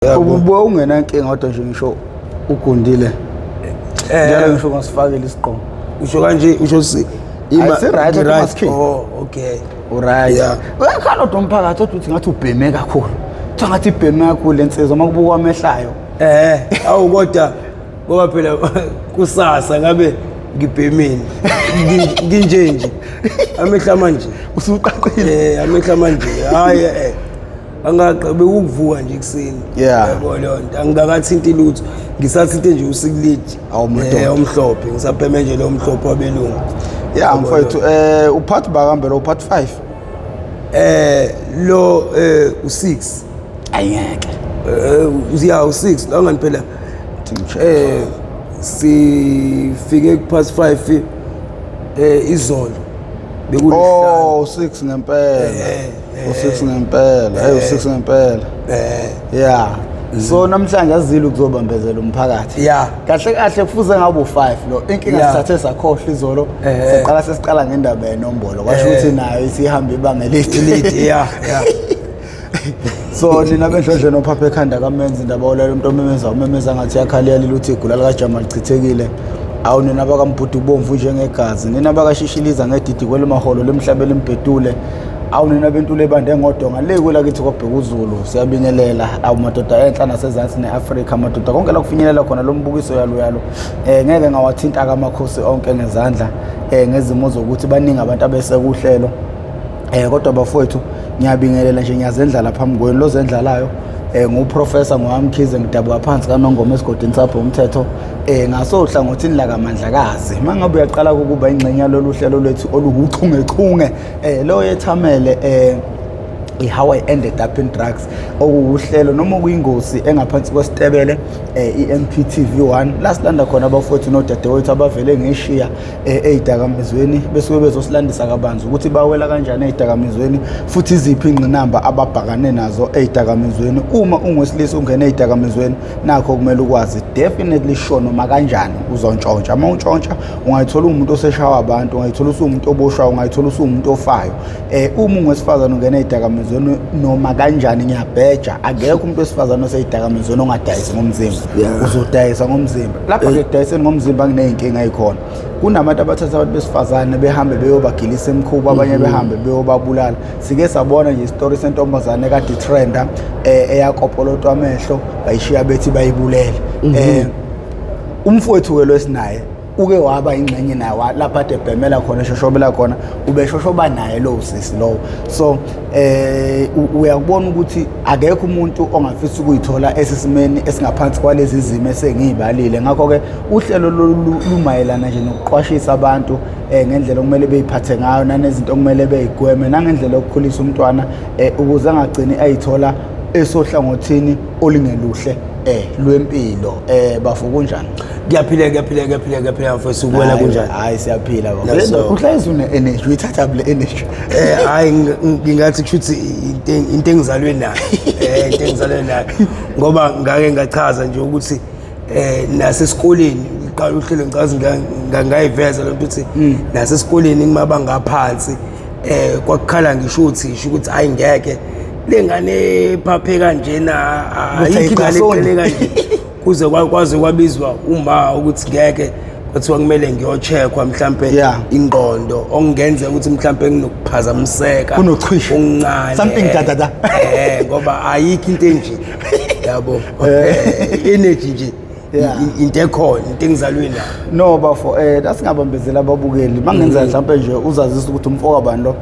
Ububuya ungena inkinga kodwa nje ngisho ugundile njalo ngisho ngasifakela isiqomo usho kanje usho right oh okay right uyakhala kodwa umphakathi othi ngathi ubheme kakhulu uthi ngathi ibheme kakhulu lensizwa makubuka amehlayo awu kodwa ngoba phela kusasa ngabe ngibhemeni nginje amehla manje usuqaqile amehla manje hayi angaqabe ukuvuka nje ekseni yabo lonto angakathinti lutho ngisathinte nje usikulidi omhlophe ngisapheme nje lo mhlophe wabelungu mfowethu uphathi bakambe lo uphathi 5 lo u6 ayeke u6 la ngani phela sifike kuphathi 5 izolo bekulihlalo 6 ngempela u6 ngempela u6 ngempela so namhlanje azile ukuzobambezela umphakathi kahle kahle kufuze ngabe u5 lo inkinga sithathe sakhohle izolo siqala ngendaba yenombolo kwasho ukuthi nayo isihamba ibanga elide so nina bendlondle nophapha ekhanda kamenzi indaba olela umuntu umemeza ngathi yakhalela iluthi igula lika Jamal lichithekile awu nina bakambhuti ubomvu njengegazi nina bakashishiliza ngedidi kwelemaholo lemhlabela embedule awu nina bentule bande ngodonga le kwela kithi kwabheka uZulu siyabingelela awu madoda enhla nasezantsi neAfrika madoda konke la kufinyelela khona lo mbukiso yalo ngeke ngawathinta kamakhosi onke ngezandla ngezimo zokuthi baningi abantu abesekuhlelo kodwa bafowethu ngiyabingelela nje ngiyazenza lapha phambili lo zendlalayo nguprofessor ngohamkhize ngidabuka phansi kaNongoma esigodini sapho umthetho ngasohlangothini la kaMandlakazi mangabe uyaqala ukuba ingxenye lolu hlelo lwethu oluhuchungechunge lo yethamele how I ended up in drugs okuhlelo noma kuyingozi engaphansi kwesitebele iMPTV1 la silanda khona abafowethu nodadewethu abavele ngeshiya ezidakamizweni besuke bezosilandisa kabanzi ukuthi bawela kanjani ezidakamizweni futhi iziphi ingqinamba ababhakane nazo ezidakamizweni uma ungwesilisa ungena ezidakamizweni nakho kumele ukwazi definitely sure noma kanjani uzontshontsha uma untshontsha ungayithola umuntu oseshawa abantu ungayithola umuntu oboshwa ungayithola umuntu ofayo uma ungwesifazana ungena ezidakamizweni noma kanjani ngiyabheja akekho umuntu wesifazana oseyidakamizweni ongadayisi ngomzimba uzodayisa ngomzimba lapha ke kudayiseni ngomzimba kuneyinkinga ezikhona kunabantu abathatha abantu besifazane behambe beyobagilisa emkhuba abanye behambe beyobabulala sike sabona nje istory sentombazane kade trenda eyakopolotwa amehlo bayishiya bethi bayibulele umfowethu ke lwesinaye uke waba ingxenye naye lapha ade bhemela khona eshoshobela khona ubeshoshoba naye lo sisi lo so uyakubona ukuthi akekho umuntu ongafisa ukuyithola esisimeni esingaphansi kwalezi zimo esengiyibalile ngakho ke uhlelo lumayelana nje nokuqwashisa abantu ngendlela okumele beyiphathe ngayo nanezinto okumele beyigweme nangendlela yokukhulisa umntwana ukuze angagcini ayithola esohlangothini olingeluhle lwempilo bafu kunjani ngiyaphila mfowethu ukuwela kunjani hayi siyaphila baba uhlezi une energy uyithatha bule energy hayi ngingathi kushuthi into engizalwe nayo into engizalwe nayo ngoba ngake ngachaza nje ukuthi nasesikoleni iqala uhlelo ngikazi ngayiveza lo nto uthi nasesikoleni ngimabanga aphansi kwakukhala ngisho ukuthi hayi ngeke lengane phaphe kanjena ayikho kanje kuze kwazi kwabizwa uma ukuthi ngeke kuthiwa kumele ngiyocheckwa mhlambe ingqondo ongenze ukuthi mhlambe nginokuphazamiseka kunochwisho uncane something dadada ngoba ayikho into enje yabo energy nje into ekhona into engizalwe nayo no bafo asingabambezela ababukeli mangenza mhlambe nje uzazisa ukuthi umfoko abantu lo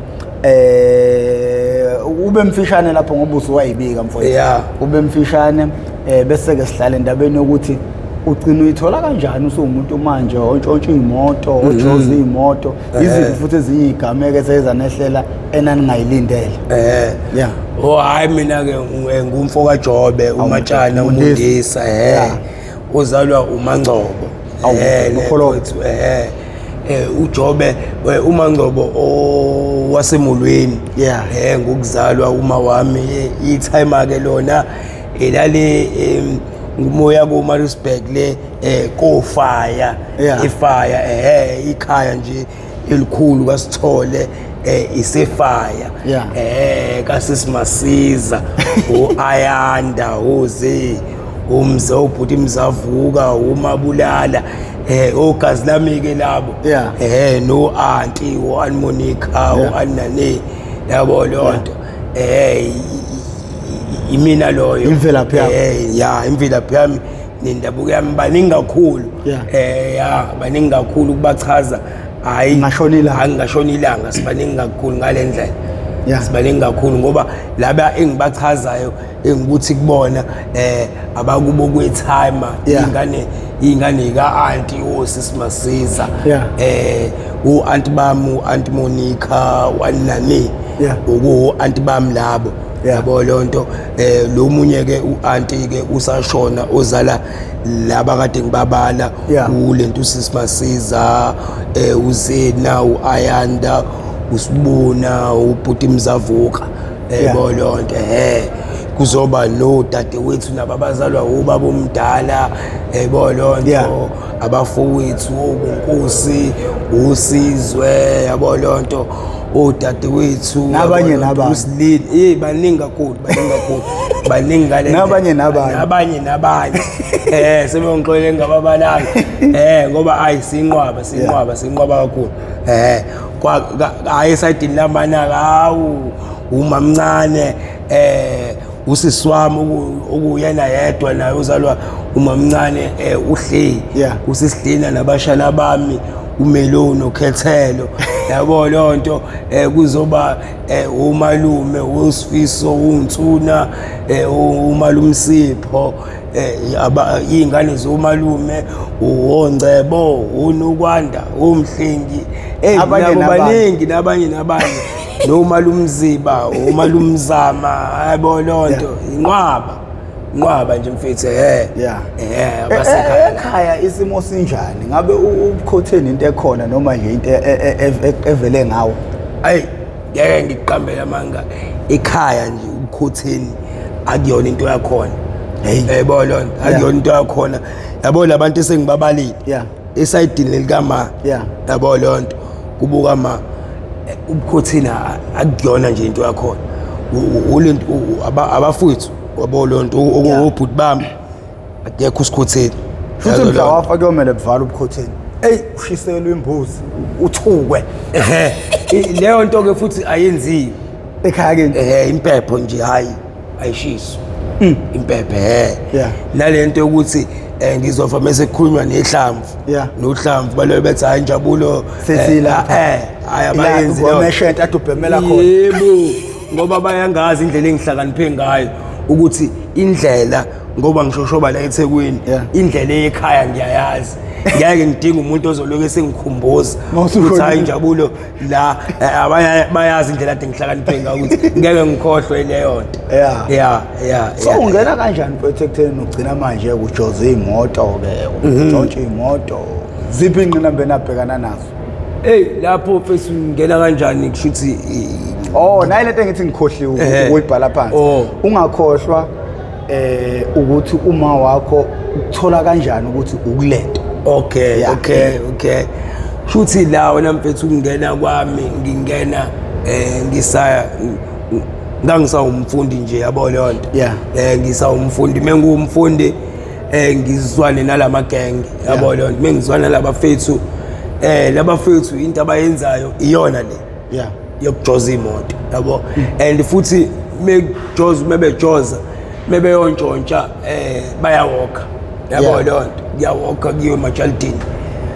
ube mfishane lapho ngobuso wayibika mfowethu ube mfishane bese ke sihlala endabeni yokuthi ugcina uyithola kanjani usumuntu manje ontshontsha imoto ojoza imoto iziphi futhi ezinye igameke sezanehlela enaningayilindele hayi mina ke ngumfoko kaJobe uMatshana uMundisa uzalwa uMangcobo ukholothi uJobe uMangcobo wasemulweni ngokuzalwa uma wami itime ke lona elale ngumoya koMaritzburg le kofaya ifaya ikhaya nje elikhulu kaSithole isefaya kaSisimasiza uAyanda uze umze ubhuti Mzavuka uMabulala ogazi lami ke labo no auntie uAnmonica uAnane yabo lonto imina loyo imvelaphi yami imvelaphi yami nendabuko yami baningi kakhulu baningi kakhulu kubachaza hayi ngashona ilanga sibaningi kakhulu ngalendlela sibaningi kakhulu ngoba laba engibachazayo engikuthi kubona abakubo kwetime ingane ka auntie uSisimasiza uanti bami uanti Monica wanami uku auntie bami labo yabo lonto lo munye ke uanti ke usashona ozala laba kade ngibabala ulento uSisimasiza uzena uAyanda usibona ubhuti Mzavuka yabo lonto kuzoba no dadewethu nababazalwa ubaba omdala yabo lonto abafowethu uNkosi uSizwe yabo lonto odadewethu nabanye uSilini baningi kakhulu baningi ngale nabanye sebengixolele ngababalanga ngoba sinqwaba kakhulu hayi esayidini lamanaka hawu umamncane usisiwami okuyena yedwa naye uzalwa umamncane uhle usisidina nabashana bami uMeloni oKhethelo yabo lonto kuzoba umalume uSifiso uNtsuna umalume Sipho ingane zomalume uNgcebo uNokwanda uMhlengi nabo baningi nabanye nomalume Mziba umalume Mzama yabo lonto inqwaba nje mfethu ekhaya isimo sinjani ngabe ubukhotheni into ekhona noma nje into evele ngawo hayi ngeke ngiqambela manga ekhaya nje ubukhotheni akuyona into yakhona yebo lonto akuyona into yakhona yabo labantu esengibabalile esayidini lelikama yabo lonto kubuka ma ubukhotheni akuyona nje into yakhona ulento abafowethu wabo lonto obhuti bami akekho usikhotheni futhi mhla wafa kuyomela buvala ubukhotheni ushiselwe imbuzi uthukwe leyo nto ke futhi ayenziwe ekhaya ke impepho nje hayi ayishiso impepho nalento ukuthi ngizofa mase kukhulunywa nehlamvu nohlamvu balobe bethi hayi injabulo sesila ayabayenzi ngomeshenta adubhemela khona yebo ngoba bayangazi indlela engihlakaniphe ngayo ukuthi indlela ngoba ngishoshoba la eThekwini indlela ekhaya ngiyayazi ngeke ngidinga umuntu ozoloku esengikhumbuza ukuthi hayi injabulo la bayazi indlela ade ngihlakaniphe ngayo ukuthi ngeke ngikhohlwe leyo nto so ungena kanjani mfethu ekutheni ugcina manje ujoze imoto ke utshontshe imoto ziphi ingqinamba enabhekana nazo lapho mfethu ngena kanjani kushuthi nayi lento engithi ngikhohliwe ukuyibhala phansi ungakhohlwa ukuthi uma wakho uthola kanjani ukuthi ukulento okay shuthi la wena mfethu ungena kwami ngingena ngisaya ngangisawumfundi nje yabo lonto ngisawumfundi mengiwumfundi ngizwane nalama gang yabo lonto mengizwana nalabafethu labafethu into abayenzayo iyona le yokujoza imoto yabo and futhi mebejoza mebeyontshontshwa bayawalka yabo lonto ngiyawalka kiyo emajalidini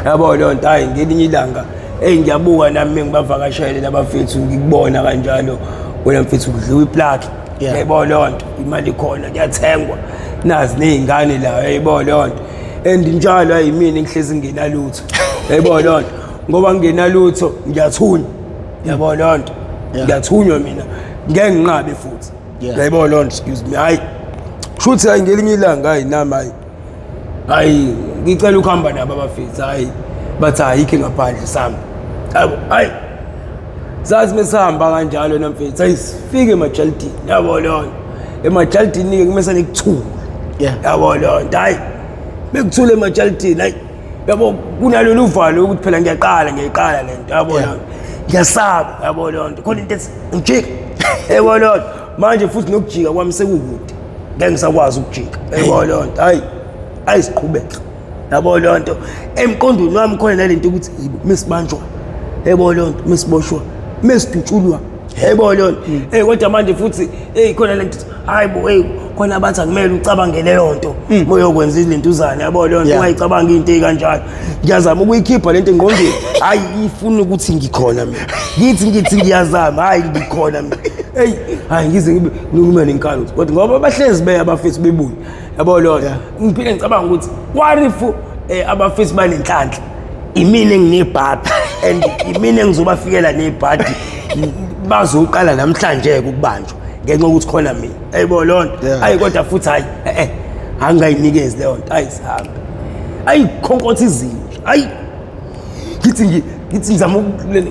yabo lonto hayi ngelinye ilanga ngiyabuka nami ngibavakashele labafethu ngikubona kanjalo wena mfethu udliwa iplaki yabo lonto imali khona kuyathengwa nazi nezingane la yabo lonto and njalo ayimini ngihlezi ngenalutho yabo lonto ngoba ngenalutho ngiyathunywa yabo lonto ngiyathunywa mina ngeke nginqabe futhi yabo lonto excuse me hayi shuthi hayi ngelinye ilanga hayi nami hayi ngicela ukuhamba nabo abafethu hayi bathi ayikho ngaphandle sami hayi zazi mesihamba kanjalo namfethu hayi sifike emajalidini yabo lonto emajalidini ke kumese nikuthula yabo lonto hayi bekuthule emajalidini hayi yabo kunalolu uvalo ukuthi phela ngiyaqala lento yabo lo ngiyasaba yabo lo nto khona into ethi ngijika yabo lo manje futhi nokujika kwami sekukude ngeke ngisakwazi ukujika yabo lo nto hayi siqhubeka yabo lo nto emqondweni wami khona nalento ukuthi mesibanjwa yabo lo nto mesiboshwa mesidutshulwa yebo lo kodwa manje futhi khona lento hayi bo khona abathi akumele ucabange leyo nto moyokwenza izintuzana yabo lo nto ungayicabanga into ekanjalo ngiyazama ukuyikhipha lento engqondweni hayi ifuna ukuthi ngikhona mina ngithi ngiyazama hayi ngikhona mina hayi ngize ngibe nenkalo kodwa ngoba bahlezi abafethu bebuya yabo lo ngiphinde ngicabanga ukuthi what if abafethu banenhlanhla imini enginebhadi and imini engizobafikela nebhadi bazoqala namhlanje ukubanjwa ngenxa ukuthi khona mina ayibo lonto ayi kodwa futhi hayi angayinikezi leyo nto ayisihambe ayikhonkotha izinto hayi ngithi ngizama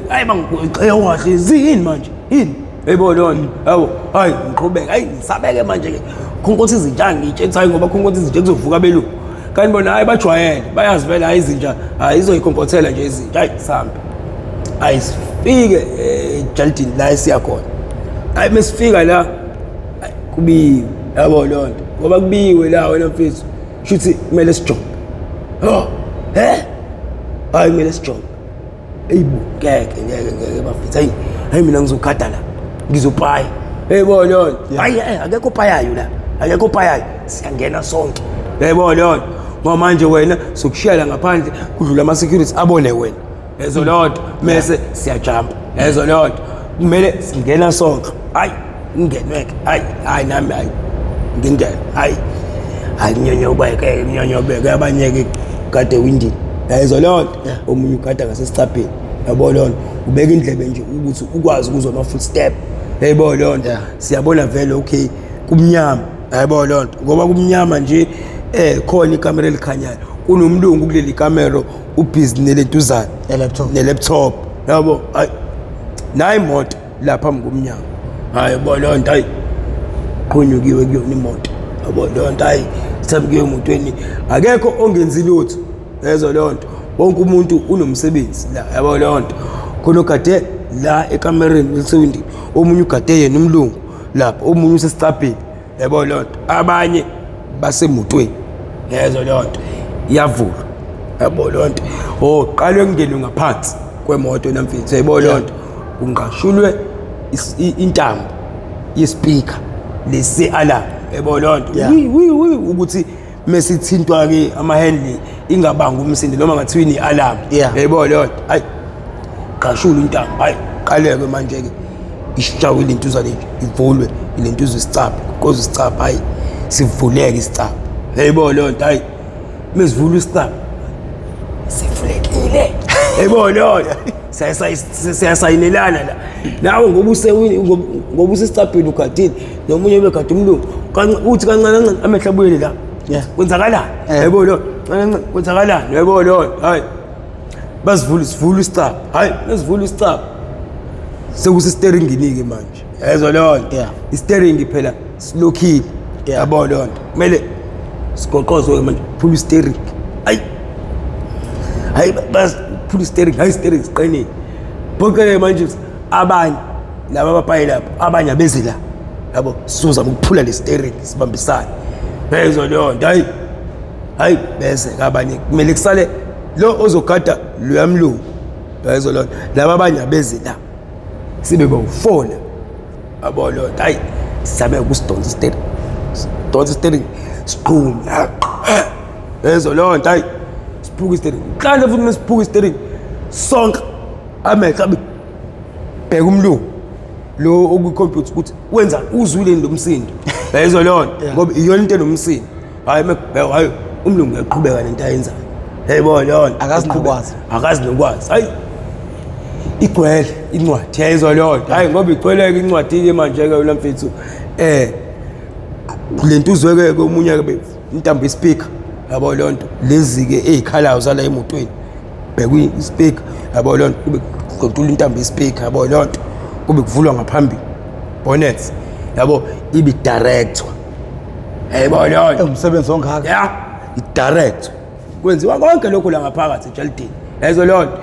hayi bangiqheya wahle zini manje yini ayibo lonto yabo hayi ngiqhubeka hayi ngisabeke manje ke khonkotha izinto ngitshela hayi ngoba khonkotha izinto kuzovuka belungu kanti bona hayi bajwayele bayazi vele hayi izinja izoyikhonkothela nje izinto hayi sihambe ayisifike eJaldini la esiyakhona hayi mesifika la kubiwe yabo lonto ngoba kubiwe la wena mfethu shuthi kumele sijobe hayi kumele sijobe eyibo ngeke bafethu hayi mina ngizogada la ngizopaya yebo lonto hayi akekho payayo la akekho payayo siyangena sonke yebo lonto ngoba manje wena sokushiyela ngaphandle kudlula ama security abone wena ezo lonto mase siyajumpa ezo lonto kumele singena sonke hayi ingenweke hayi nami hayi ngingena hayi nyonyobeke abanyeke kade windini ezo lonto omunye ukade ngasesicapheni yabo lonto ubeka indlebe nje ukuthi ukwazi ukuzwa ama footstep yebo lonto siyabona vele okay kumnyama yabo lonto ngoba kumnyama nje khona ikamera elikhanyayo kunomlungu kuleli kamera ubhizi nelentuzana ne-laptop yabo hayi nayi imoto lapha ngumnyango hayi bona nto hayi qhunyukiwe kuyona imoto yabo lonto hayi sithambiwe emotweni akekho ongenzi lutho lezo lonto wonke umuntu unomsebenzi la yabo lonto khona ogade la ekamereni lesewindini omunye ugade yena umlungu lapha omunye usesicabheni yabo lonto abanye basemotweni lezo lonto iyavula yabo lonto qalwe kungene ngaphansi kwemoto namfithu yabo lonto ungashulwe intambo yespeaker lesi alarm yabo lonto ukuthi mesithintwa ke ama handle ingabanga umsindo noma ngathiwini alarm yabo lonto hayi qashula intambo hayi qaleke manje ke ishawe lentuza le ivulwe lentuza isicapha because isicapha hayi sivuleke isicapha yabo lonto hayi mesivula isicapha sivulekile yebo lonto siyasayinelana la nawe ngoba ngoba usesicabheni ugadile nomunye ubegade umlungu uthi kancane amehla abuyele la kwenzakalani yebo lo kwenzakalani yebo lo hayi sivula isicapha hayi mesivula isicapha sekusisteringi ke manje yezo lonto isteringi phela silokhile yabo lonto kumele sigoqozwe manje phula isteringi hayi bas phula isteringi hayi isteringi siqinile bonke manje abanye laba abapayi lapho abanye abeze la yabo sizozama ukuphula le steringi sibambisane yezo lonto hayi bese abanye kumele kusale lo ozogada lo yamlungu yezo lonto laba abanye abeze la sibe bawufona yabo lonto hayi sisabe ukusidonsa steringi siqhuma yezo lonto hayi siphuka isteringi kanti futhi mesiphuka isteringi sonke amehla bheka umlungu lo okukhompyutha ukuthi wenza uzwile lomsindo yezo lonto ngoba iyona into enomsindo hayi mekubheka hayi umlungu uyaqhubeka lento ayenzayo yebo lonto akazi nokwazi hayi igcwele incwadi yezo lonto hayi ngoba igcweleke incwadi ke manje ke lo mfethu lento uzweke omunye ke intambo ispeaker yabo lonto lezi ke ezikhalayo zala emotweni bheka ispeaker yabo lonto kube kuqontula intambo ispeaker yabo lonto kube kuvulwa ngaphambili bonnet yabo ibi director yabo lonto umsebenzi ongaka i director kwenziwa konke lokho la ngaphakathi ejalidini yazo leyo nto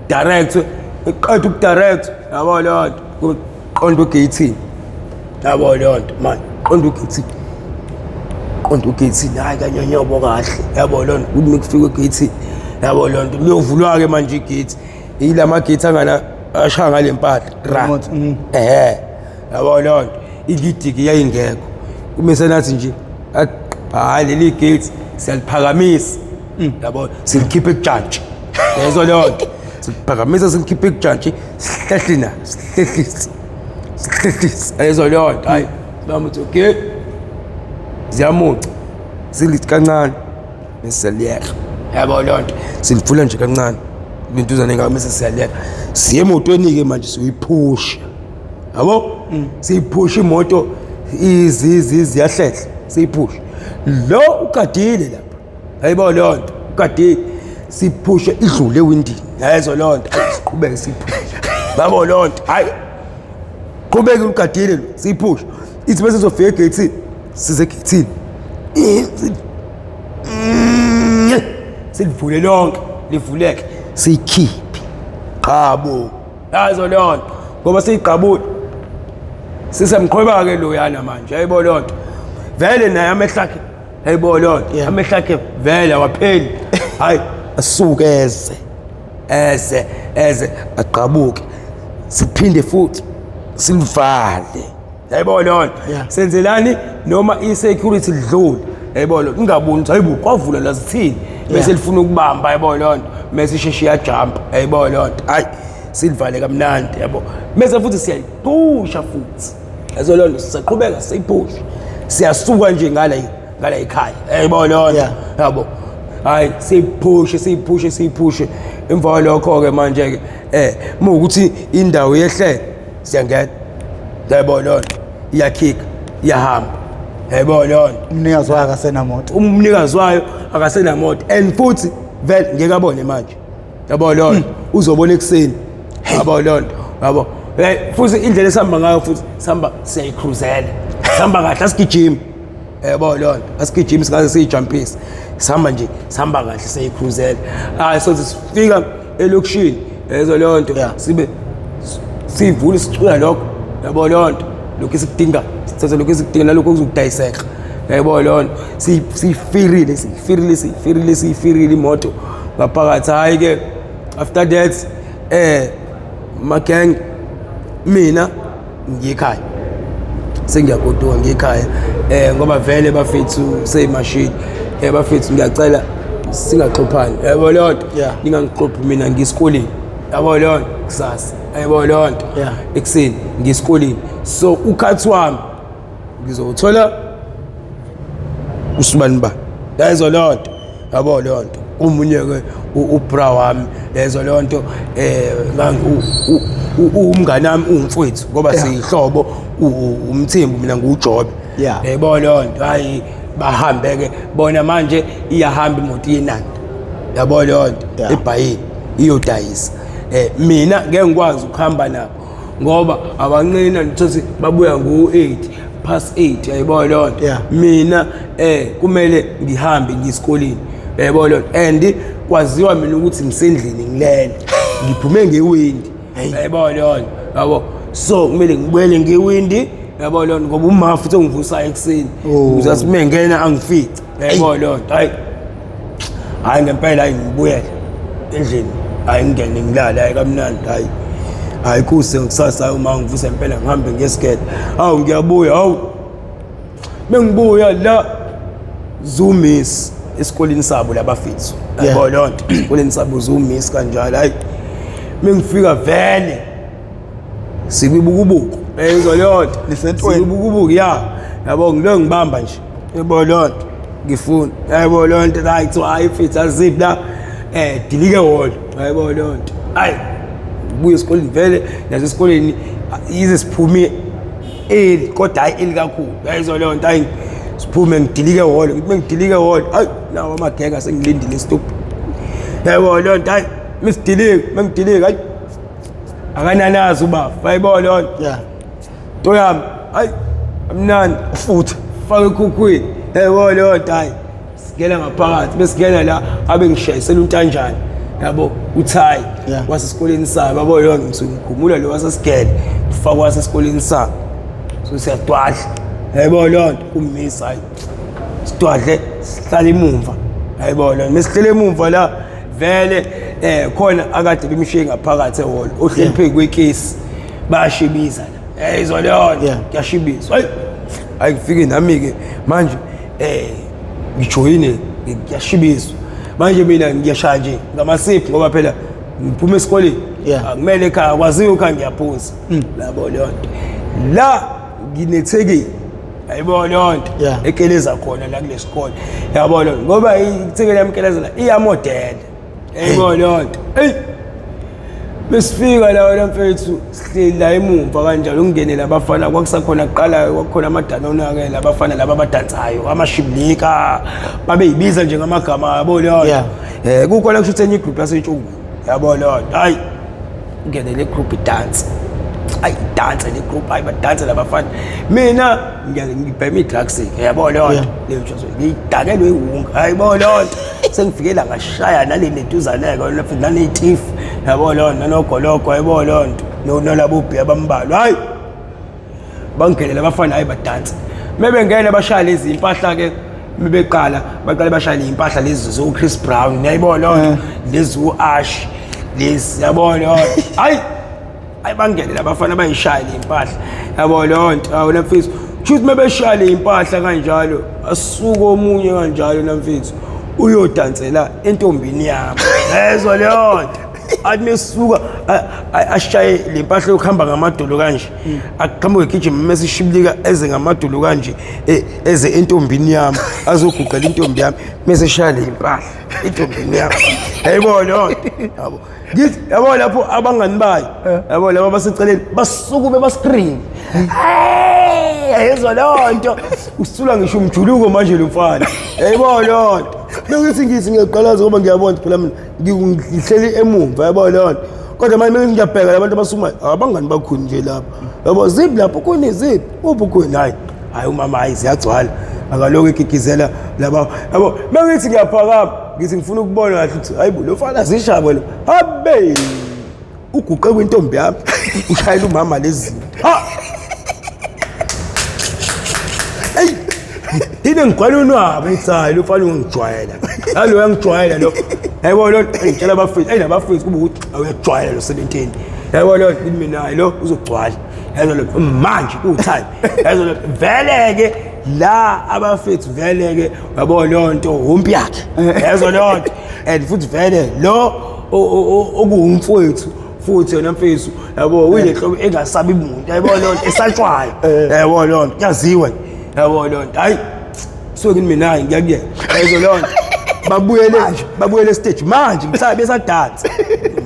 direct iqeda ukudirect yabo leyo nto qonda ugate yabo leyo nto manje qonda ugate hayi kanyonyobo kahle yabo leyo nto ukuthi mikufika ugate yabo leyo nto liyovulwa ke manje igate yilama gate angana ashaya ngale mpahla yabo leyo nto igidiki yayingekho kumise nathi nje hayi leli gate siyaliphakamisa yabo silikhiphe kujantshi yezo leyo nto siphakamisa silikhiphe ekujantshi sihlehlina sihlehlisa yezo leyo nto hayi bamuthi okay ziyamuca silithi kancane nesiyaliyeka yabo leyo nto silifula nje kancane lentuzane ngakamisa siyaliyeka siye emotweni-ke manje siyoyiphusha yabo siyiphusha imoto ziyahlehla siyiphusha lo ugadile lapha hayibo leyo nto ugadile siphushe idlule ewindini yezo leyo nto siqhubeke siphusha babo leyo nto hayi qhubeke ugadile lo siphusha ithi bese sizofika egate sizegate silivule lonke livuleke siyikhiphe qabo yezo leyo nto ngoba siyiqabule sisemqhweba-ke loyana manje hayibo leyo nto vele naye amehlo akhe hayibo leyo nto amehlo akhe vele awapheli hayi asuke eze aqabuke siphinde futhi silivale yayibona lona senzelani noma i-security lidlule yayibona ungaboni ukuthi hayibo kwavula la sithini bese lifuna ukubamba yayibona lona bese isheshe iyajumpa yayibona lona hayi silivale kamnandi yabo bese futhi siyayiphusha futhi yazo lona sisaqhubeka siyiphusha siyasuka nje ngala ekhaya yayibona lona yabo hayi siyiphushe emva kwalokho ke manje ke ukuthi indawo yehle siyangena yayibona lona iyakhika iyahamba yayibona lona umnikazi wayo akasenamoto umnikazi wayo akasenamoto and futhi vele ngeke abone manje yabona lona uzobona ekseni yabona lona yabo futhi indlela esihamba ngayo futhi sihamba siyayicruisela sihamba kahle asigijimi yabona lona asigijimi singaze siyijumpise sihamba kahle siyayicruisela hayi so sifika elokishini yezo leyo nto sibe sivule sicula lokho yabona lona lokho esikudinga sithatha lokho esikudinga nalokho okuzokudayiseka yayibona lona siyifirile imoto ngaphakathi hayi ke after that magang mina ngiyikhaya sengiyagoduka ngiyikhaya ngoba vele bafethu seyimashini bafethu ngiyacela singaxophani yayibona lonto ningangixophi mina ngisikoleni yabona lonto kusasa yayibona lonto ekseni ngisikoleni so ukhathi wami ngizothola usibani ba yayizo lonto yabo lonto umunye ke ubra wami yayizo lonto umngane wami ungumfowethu ngoba siyihlobo umthembu mina nguJobe yayibona lonto hayi bahambe ke bona manje iyahamba imoto yenani yabo lonto eBhayini iyodayisa mina ngeke ngikwazi ukuhamba nabo ngoba abanqina nithothi babuya ngo-8:08 yayibona lonto mina kumele ngihambe ngisikoleni yayibona lonto and kwaziwa mina ukuthi ngisendlini ngilele ngiphume ngewindi yayibona lonto yabo so kumele ngibuyele ngewindi yabona lonto ngoba uma futhi ongivusayo ekseni uzathi mengena angifici yayibona lonto hayi ngempela hayi ngibuyele endlini hayi ngingene ngilala hayi kamnandi hayi kuse ngisasa uma ngivusa impela ngihambe ngesikete hawu ngiyabuya hawu mengibuya la Zumis esikoleni sabo labafethu yabona lonto esikoleni sabo Zumis kanjalo hayi mengifika vele sibibukubuku ezo lonto sibibukubuku yabo ngilo ngibamba nje yabona lonto ngifuna yabona lonto right so ayifethi azip la dilike hall yabona lonto hayi buye esikoleni vele nazo esikoleni yize siphume kodwa hayi elikakhulu yayizo leyo nto hayi siphume ngidilike hall ngithi ngidilike hall hayi nawo amagega sengilindile stop yayibona leyo nto hayi mengidilike hayi akananazi ubafa yayibona leyo nto yami hayi amnandi futhi faka ekhukhwini yayibona leyo nto hayi ngena ngaphakathi bese ngena la abe ngishayisela untanjani yabo uThayi wasesikoleni sabo yabo yona ngisukhumula lo wasesigele ufakwa wasesikoleni sabo so siyadwadla yabo lonto kumisa hayi sidwadle sihlala emumva yabo lo mesihlele emumva la vele khona akade bemshiye ngaphakathi ehholo ohleli phezu kwekesi bayashibiza la izolona kuyashibizwa hayi kufike nami ke manje ngijoyine ngiyashibizwa manje mina ngiyashaya nje ngamasipho ngoba phela ngiphuma esikoleni akumele ekhaya kwaziyo ekhaya ngiyaphuza labo lonto la nginethekile ayibona lonto ekeleza khona la kule sikole yabona ngoba ithekele yamkeleza la iyamodela ayibona lonto hey besifika la mfethu sihleli la emumva kanjalo ungenela abafana kwakusakhona kuqala kwakhona amadanona ke labafana laba abadansayo amashiblika babeyibiza nje ngamagama yabo lonto kukhona kushuthi enye igroup yasetshungu yabo lonto hayi ungenele igroup dance ayi dance le group hayi badansa labafana mina ngibhema idrugs yabo lonto leyo nje ngidakelwe ihunga hayibo lonto sengifikela ngashaya nale leduzaneke nane-thief yabo lonto nanogoloko yabo lonto nolabubhi abambalwa hayi bangenele abafana hayi badansa mebengene bashaya lezi impahla ke mebeqala baqale bashaya impahla lezi zo-Chris Brown yabo lonto lezi u-Ash lezi yabo lonto hayi bangenele abafana bayishaya impahla yabo lonto awu namfisi kushuthi mebeshaya impahla kanjalo asuka omunye kanjalo namfisi uyodansela entombini yami ezwa lonto athi mesuka ashaye le mpahla yokuhamba ngamadolo kanje akuqhamuke egijima mesishibilika eze ngamadolo kanje eze entombini yami azoguqela intombi yami meseshaya le mpahla entombini yami yayibona lonto yabo ngithi yabo lapho abangani bayo yabo laba baseceleni basukume bascream ayezwa lonto usula ngisho umjuluko manje lo mfana yayibona lonto bengithi ngiyaqalaza ngoba ngiyabona phela mina ngihleli emumva yabo lonto kodwa manje ngiyabheka labantu abasukumayo abangani bakhona nje lapha yabo ziphi lapho khona ziphi uphi khona hayi umama hayi ziyagcwala akaloko egigizela laba yabo bengithi ngiyaphakama ngithi ngifuna ukubona kahle ukuthi hayibo lo mfana zishabo lo habe uguqe kwintombi yami ushayela umama lezi hey ine ngigwalunwa bethayi lo mfana ungijwayela halo uyangijwayela lo yabo lo ngitshela abafisi nabafisi kuba ukuthi awuyajwayela lo 17 yabo lo mina lo uzogcwala yazo lo manje uThayi yazo lo vele ke la abafethu vele ke yabo lonto umpi yakhe yazo lonto and futhi vele lo okuwumfowethu futhi yona mfethu yabo uyile hlobo engasabi umuntu yabo lonto esatshwayo yabo lonto yaziwe yabo lonto hayi soke mina ngiyakuyena yazo lonto babuyele stage manje ngithayi besadance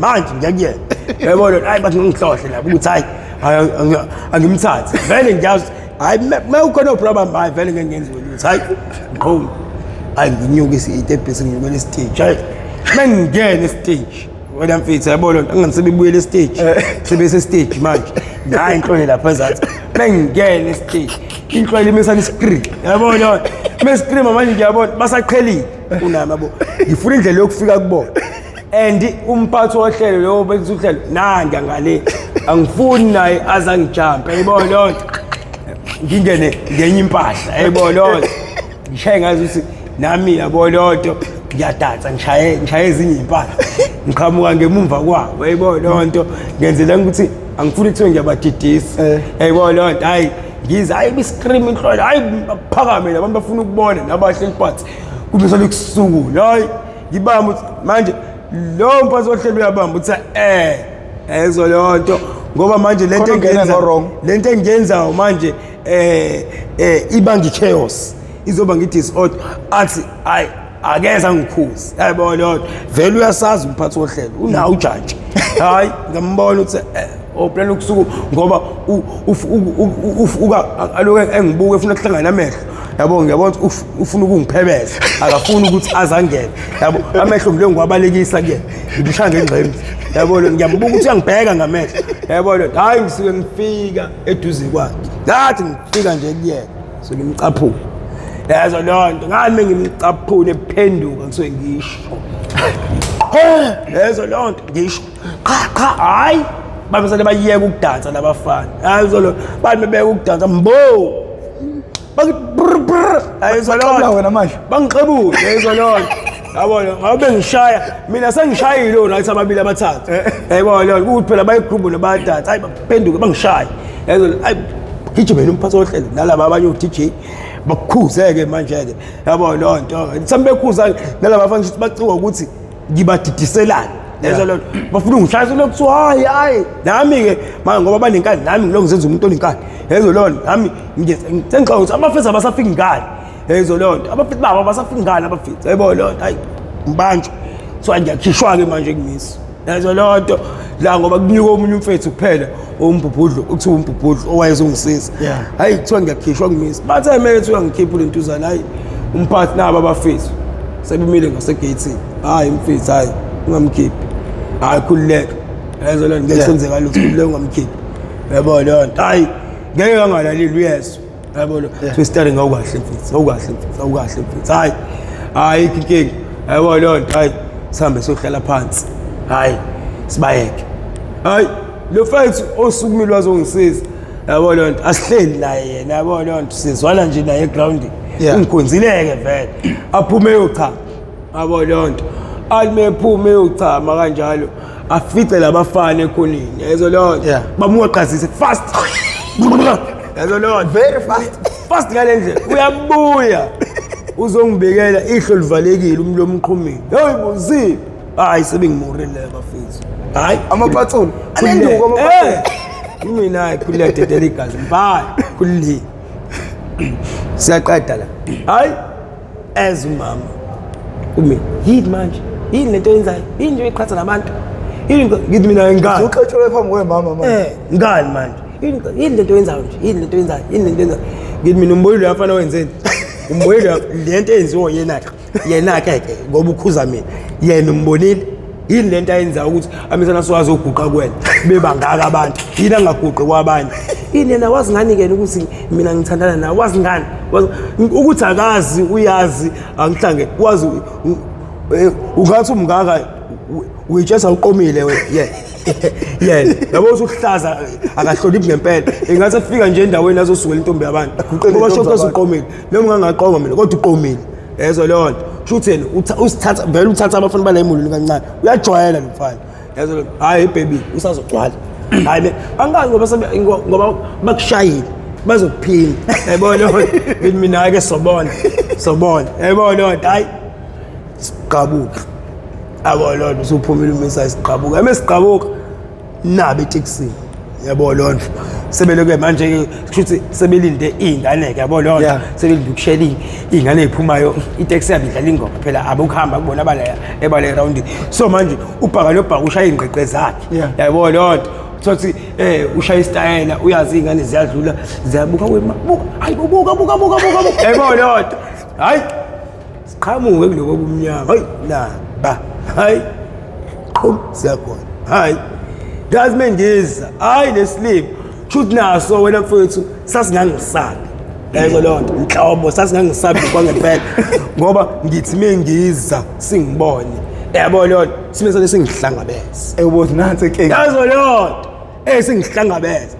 manje ngiyakuyena yabo lonto hayi bathi ngihlohle lapho ukuthi hayi angimthathi vele ngiyazi hayi mawukhona uproblem hayi vele ngeke ngenze lutho hayi ngqondo hayi nginyuke isitebhesi nginyukele stage hayi mengingene stage wena mfethu yabo lonto anganisebebuyele stage sebese stage manje hayi inhlole lapha ezathi mengingene stage inhlole imesana screen yabo lonto mescream manje ngiyabona basaqhelile unami yabo ngifuna indlela yokufika kubona and umphathi wohlelo lo benza uhlelo nanga ngale angifuni naye azangijump yayibona lonto ngingene ngenye impahla yayibona lonto ngishaye ngazi ukuthi nami yabo lonto ngiyadansa ngishaye ezinye impahla ngiqhamuka ngemumva kwabo yayibona lonto ngenzela ukuthi angifuni kuthiwe ngiyabadidisa yayibona lonto hayi ngiza hayi biscream inhlolo hayi baphakame labantu bafuna ukubona nabahleli phansi kubisela kusungula hayi ngibamba ukuthi manje lo mphathi wohlelo uyabamba uthi ezo lonto ngoba manje lento engiyenzayo manje ibanga chaos izoba ngi-disorder athi hayi akeza ngikhuzi yayibona lonto vele uyasazi umphathi wohlelo unawo ujudge hayi ngambona ukuthi oplan ukusuku ngoba aloke engibuke ufuna ukuhlangana namehlo yabo ngiyabona ufuna ukungiphebeza akafuni ukuthi azangene yabo amehlo ngile ngiwabalekisa ke ngibishaya ngengqembe yabo ngiyambuka ukuthi uyangibheka ngamehlo yabo hayi ngisuke ngifika eduze kwakhe ngathi ngifika nje kuyena so ngimcaphula yazo lonto ngami ngimcaphune ephenduka ngisuke ngisho yazo lonto ngisho cha hayi babesale bayiyeka ukudansa labafana yazo lonto bathi bebeka ukudansa mbo yazo lonto wena manje bangixebule yazo lonto yabona ngabe ngishaya mina sengishayile wona athi ababili abathathu yayibona lonto ukuthi phela bayigroup nabadansa hayi baphenduke bangishaya yazo hayi gijimeni umphathi ohlelo nalabo abanye uDJ bakukhuzeke manje ke yabona lonto sambekhuza nalabo bafana ukuthi baciwa ukuthi ngibadidiselana yazo lonto bafuna ungishayisa lokuthiwa hayi nami ke manje ngoba banenkani nami ngiloko ngizenza umuntu onenkani yazo lonto nami ngicela ukuthi abafethu abasafika ingane yazo lonto abafethu babo abasafika ingane abafethu yayibona lonto hayi mbanjwe so ngiyakhishwa ke manje kumisi yazo lonto la ngoba kunika omunye umfethu kuphela umbubhudlo ukuthiwa umbubhudlo owayezongisiza hayi kuthiwa ngiyakhishwa kumisi bathe mele kuthiwa ngikhiphe le ntuzana hayi umphathi nabo abafethu sebemile ngasegate hayi mfethu hayi ungamkhiphi hayi khululeka yazo lonto ngeke senzeka lutho khululeka ungamkhiphi yabona lonto hayi ngeke angalaleli uyezwa yabona twistering awukahle mfethu awukahle mfethu hayi inkingi yabona lonto hayi sihambe sohlala phansi hayi sibayeke hayi lo fethu osukumile wazongisiza yabona lonto asihleli naye yena yabona lonto sizwana nje naye eground ungikhonzileke vele aphume yocha yabona lonto alimephume yochama kanjalo afice labafana ekhonini yazo lonto bamuqhazise fast yazo lonto very fast ngalendlela uyabuya uzongibekela ihlo livalekile umlomo uqhumile hey buziphi hayi sebengimurele abafethu hayi amapathulu anenduko amapathulu mina hayi khulile dedela igazi mbhali khulile siyaqeda la hayi ezimama umi yini manje yini lento yenzayo yini nje iqhatha nabantu yini ngithi mina ngani uxetshelwe phambi kwemama manje ngani manje yini lento yenzayo nje yini lento yenzayo ngithi mina umboyilo yafana wenzeni umboyilo lento enziwa yena ke ngoba ukhuza mina yena umbonile yini lento ayenza ukuthi amisana siwazi uguqa kwena bebangaka abantu yini angaguqi kwabanye yini yena wazi ngani ke ukuthi mina ngithandana nawe wazi ngani ukuthi akazi uyazi angihlange wazi ungathi umngaka uyitshesa uqomile yena yabo usuhlaza akahloniphi ngempela engathi afika nje endaweni azosuka intombi yabantu ngoba shokho uqomile noma ngangaqoma mina kodwa uqomile yezo lonto shuthi yena usithatha vele uthatha abafana bala emulini kancane uyajwayela lo mfana yezo hayi baby usazogcwala hayi angazi ngoba bakushayile bazokuphinda yabona mina ke sobona yabona lonto hayi siqhabuka yabona lonto usuphumile umisa isiqhabuka emesiqhabuka nabe eTexini yabona lonto sebeloke manje kushuthi sebelinde ingane ke yabona lonto sebelinde ukushela ingane eziphumayo iTaxi yabidlala ingoma phela abukuhamba kubona ebale round so manje ubhaka nobhaka ushaya ingqeqe zakhe yabona lonto sothi ushaya istayela uyazi ingane ziyadlula ziyabuka wemabuka hayi buka yabona lonto hayi siqhamuke kuloko obumnyama hayi la hayi siyakhona hayi ngazi mengiza hayi nesleep shoot naso wena mfethu sasingangisabi yazo lonto inhlobo sasingangisabi kwangempela ngoba ngithi mengiza singibone yabo lonto simesele singihlangabeza ubothi nansi ke yazo lonto singihlangabeza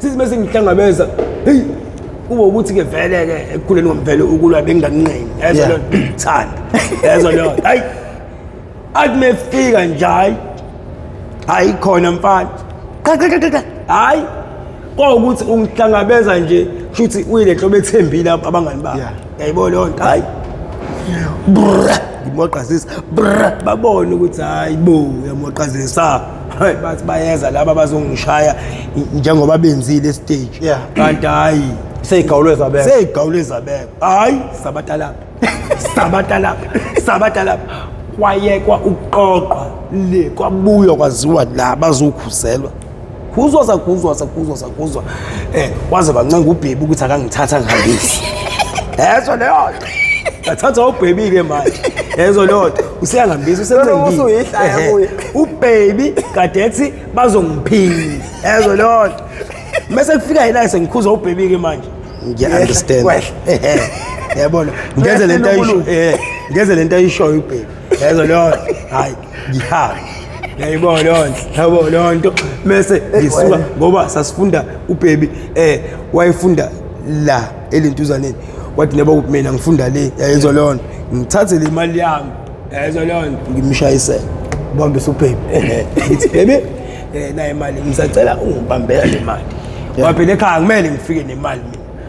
sithi bese ngihlangabeza kuba ukuthi ke vele ke ekukhuleni ngomvelo ukulwa benganqeni yazo lonto thanda yazo lonto hayi akumefika njalo hayi khona mfana hayi ukuthi ungihlangabeza nje futhi uyilehlobo ethembile abangani babo yayibona lonto hayi ngimoqazisa babona ukuthi hayi bo uyamoqazisa hayi bathi bayeza laba bazongishaya njengoba benzile stage kanti hayi seyigawulwe zabeka hayi sabatalapha kwayekwa uqoqwa le kwabuywa kwaziwa la bazokhuzelwa khuzwa kwaze bancenga ubhebi ukuthi akangithatha ngihambisi yezo leyo ngathatha ubhebi ke manje yezo lonto usiyangihambisa usencengile ubhebi kade ethi bazongiphinda yezo lonto bese kufika yena sengikhuza ubhebi ke manje ngiya understand yabona ngeze lento ayisho ngeze lento ayishoyo ubheki yazo lo hayi ngihamba yayibona lonto yabo lonto bese ngisuka ngoba sasifunda ubaby wayefunda la elintuzaneni wathi neba mina ngifunda le yayizo lonto ngithathe le mali yami yayizo lonto ngimshayisela ubambisa ubaby ithi baby na imali ngisacela ungibambela le mali waphela ekhaya kumele ngifike nemali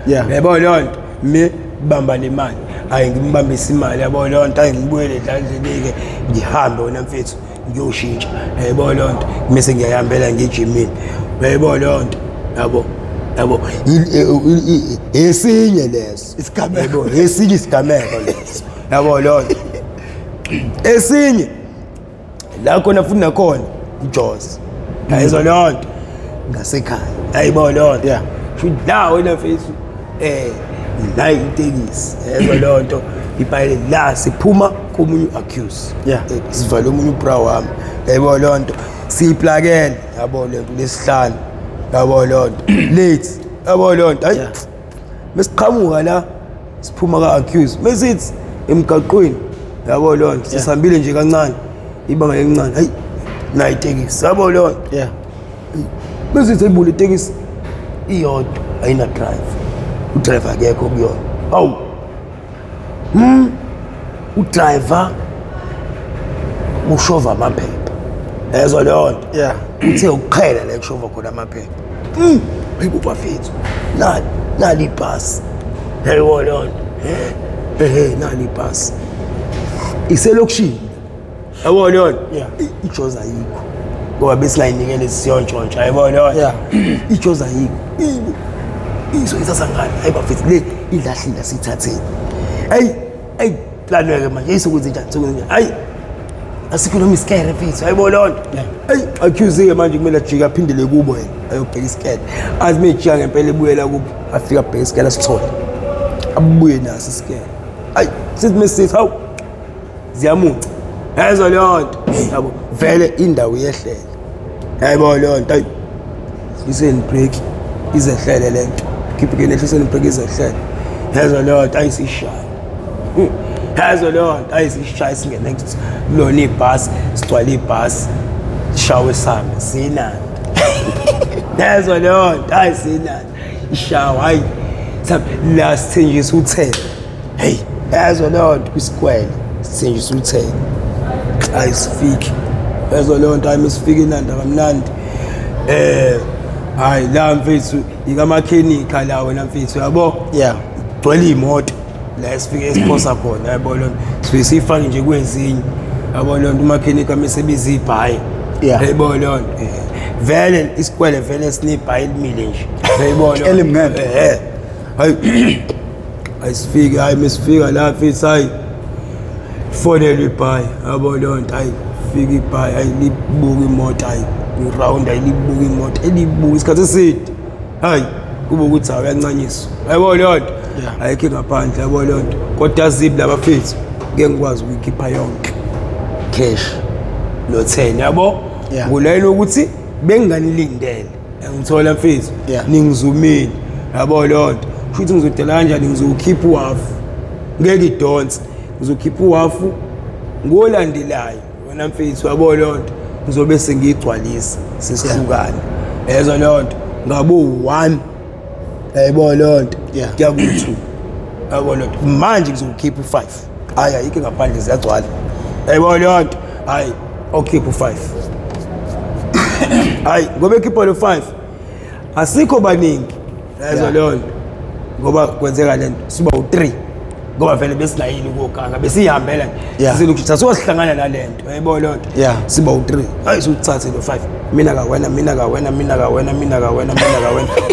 mina yabo lonto me bamba le mali hayi ngimbambisa imali yabo lonto hayi ngibuyele endleleke ngihambe wena mfethu ngiyoshintsha yabo lonto bese ngiyahambela ngejimini yabo lonto yabo esinye leso isigameko esinye isigameko leso yabo lonto esinye la khona funda khona uJozi yayizo lonto ngasekhaya yayibona lonto futhi la wena mfethu la itekisi yayizo lonto ibhayile la siphuma komunye accuse sivale umunye ubra wami yayibona lonto siyiplakele yabo lento lesihlanu yabo lonto late yabo lonto hayi mesiqhamuka la siphuma ka accuse mesithi emgaqweni yabo lonto sisambile nje kancane ibanga elincane hayi na itekisi yabo lonto mesithi ibule itekisi iyodwa ayina drive udriver akekho kuyona awu udriver ushova amaphepha yazo lonto uthe ukuqhela la kushova khona amaphepha ayibuba fethu nali ibhasi yayibona lonto nali ibhasi iselokishini yabona lonto iJozi ayikho ngoba besingayinikele siyontshontshwa yabona lonto iJozi ayikho izoyithatha ngani hayi bafethu le idlahlile sithatheni hey planweke manje isokuthi njani hayi asikho noma isikere mfethu hayibona lonto hey accuse manje kumele ajike aphindele kubo yena ayobheka isikere azi mejika ngempela ebuyela kubo afika abheka isikere sithole abuye naso isikere hayi sithi mesithi hawu ziyamunca yazo lonto yabo vele indawo yehlele hayibona lonto hayi iseni break izehlele lento khiphe iseni break izehlele yazo lonto ayisishaya yazo lonto ayisishaya singe next lona ibhasi sigcwala ibhasi shawe sami sinandi yazo lonto ayisinandi ishawa hayi last nje u10 hey yazo lonto kwisikwele sinje u10 ayisifiki yazo lonto ayisifiki inandi kamnandi hayi la mfethu ikamakhenika la wena mfethu yabo gcwele imoto la esifike esiphosa khona yabo lonto sifike nje kwezinye yabo lonto umakhenika mesebiza ibhayi yabo lonto vele isikwele vele sinibhayi elimile nje yabo lonto elimngeke hayi ayisifike hayi mesifika la mfethu hayi fonele ibhayi yabo lonto hayi fika ibhayi hayi libuka imoto hayi round ayilibuka imoto elibuka isikhathi eside hayi kube ukuthi awayancanyiswa yabo lonto ayikho ngaphandle yabo lonto kodwa zip laba mfethu ngeke ngikwazi ukuyikhipha yonke cash lo 10 yabo ngulayini ukuthi benginganilindele ngithola mfethu ningizumile yabo lonto futhi ngizodela kanjani ngizokhipha uhafu ngeke idonse ngizokhipha uhafu ngolandelayo wena mfethu yabo lonto ngizobe sengigcwalisa sesihlukana yezo lonto ngabo 1 yayibona lonto kuya ku2 yabo lonto manje ngizokhipha u5 hayi ayike ngaphandle ziyagcwala yayibona lonto hayi okhipha u5 hayi ngoba ekhipha lo5 asikho baningi yezo lonto ngoba kwenzeka lento siba u3 ngoba vele besinayini ukoganga besihambela nje silokuthi sasihlangana nalento yayibona lonto siba u3 hayi suthathe lo5 mina ka wena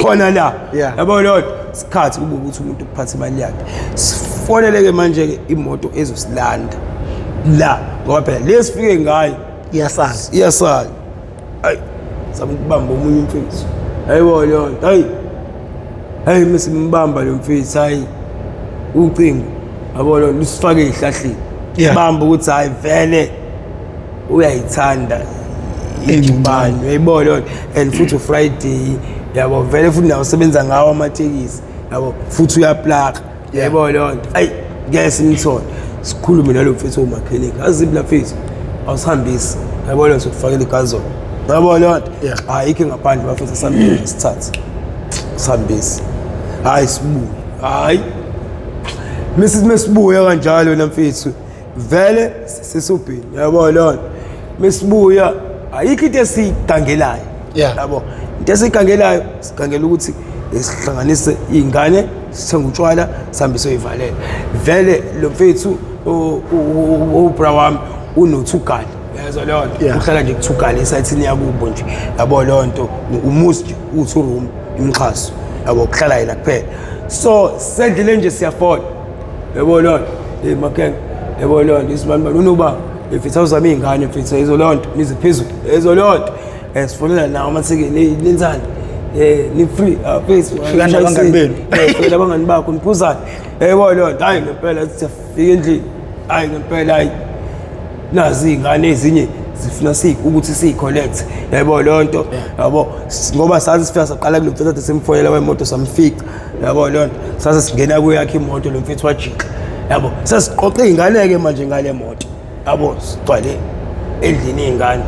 khona la yabona lonto sikhathi kube ukuthi umuntu uphatha imali yakhe sifoneleke manje ke imoto ezosilanda la ngoba phela lesifike ngayo iyasala hayi samubamba umunye umfethu yayibona lonto hayi mesimbamba lo mfethu hayi ucingo yabona lusifake ihlahleni bamba ukuthi hayi vele uyayithanda ijubani uyayibona lonto and futhi Friday yabo vele futhi nawo sebenza ngawo amatekisi yabo futhi uyaplaka yebo leyo nto ayi ngeke simthole sikhulume nalo mfethu omakhenika aziphi la mfethu awusihambisi yabo leyo sokufakela igazon yabo leyo nto ayikho ngaphandle bafethu sambili isithathe sihambisi hayi sibuye hayi mesibuya kanjalo wena mfethu vele sesobhini yabo leyo nto mesibuya ayikho into esiyigangelayo yabo into esiyigangelayo sigangela ukuthi sihlanganise izingane sithenga utshwala sihambe soyivalela vele lo mfethu ubra wami unothugane yazo leyo nto uhlala nje kuthugane esayithini yakubo nje yabo leyo nto umuzi nje u2 room imxhaso yabo kuhlala yena kuphela so sendlele nje siyafola yabo leyo nto makenge yabo leyo nto isimani unoba mfethu awuzama izingane mfethu izo leyo nto nize phezulu izo leyo nto sifonela nawo amathekeni lenzani ni free Facebook fika nabangani benu phela abangani bakho niphuzana yebo leyo nto hayi ngempela siyafika endlini hayi ngempela hayi nazi izingane ezinye zifuna ukuthi siyicollect yabo leyo nto yabo ngoba sazi sifika saqala kulo mfethu semfoyela wemoto samfica yabo leyo nto sase singena kuyakhe imoto lo mfethu wajika yabo sasiqoqa izingane ke manje ngale moto yabo sigcwale endlini izingane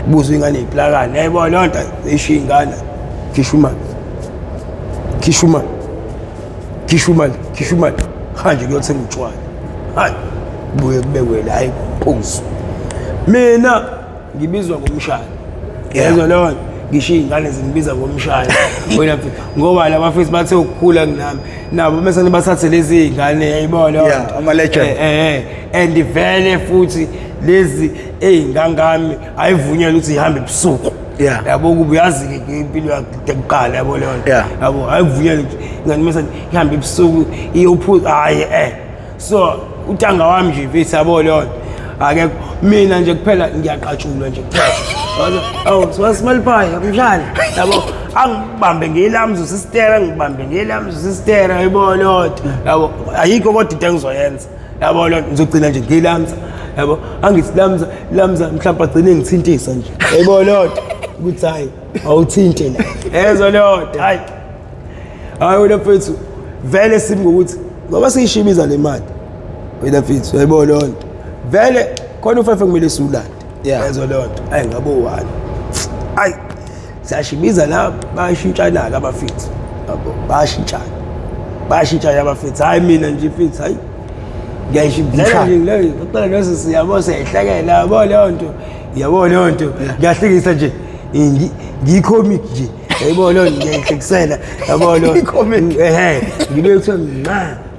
buzo ingane iplakane yabo leyo nto ishiya ingane khishumani hanje kuyothenga utshwala hayi buye kubekwe la ayiphuzu mina ngibizwa ngomshana yezwa leyo ngisho izingane zingibiza ngomshana wena ngoba laba bafethu bathe ukukhula kunami nabo mesane bathathe lezi izingane yayibona leyo ama legend and vele futhi lezi ezingangami ayivunyelwa ukuthi ihambe ebusuku yabo kuba uyazi ke impilo yakuqala yabo leyo nto yabo ayivunyelwa ukuthi ngani mesane ihambe ebusuku iyophuza hayi so uTanga wami nje mfethu yabo leyo nto ake mina nje kuphela ngiyaqatshulwa nje kuphela awu siwasimaliphaya mshana yabo angibambe ngelamzo sistera ngibambe ngelamzo sistera yabo leyo nto yabo ayikho kodwa into engizoyenza yabo leyo nto ngizogcina nje ngelamza yabo angithi lamza mhlawumbe agcine ngithintisa nje yabo leyo nto ukuthi hayi awuthinte la ezo leyo nto hayi wena mfethu vele ngokuthi ngoba siyishibiza le mali wena mfethu yabo leyo nto vele khona uFefe kumele siwulande ezo leyo nto hayi ngabo wani hayi siyashibiza la bayashintshana ke abafethu yabo bayashintshana abafethu hayi mina nje mfethu hayi ngiyashibizela nje leyo kuqala nose siyabo seyihlekela yabo leyo nto yabo leyo nto ngiyahlekisa nje ngicomic nje yabo leyo ngiyahlekisela yabo leyo ngibe kuthiwa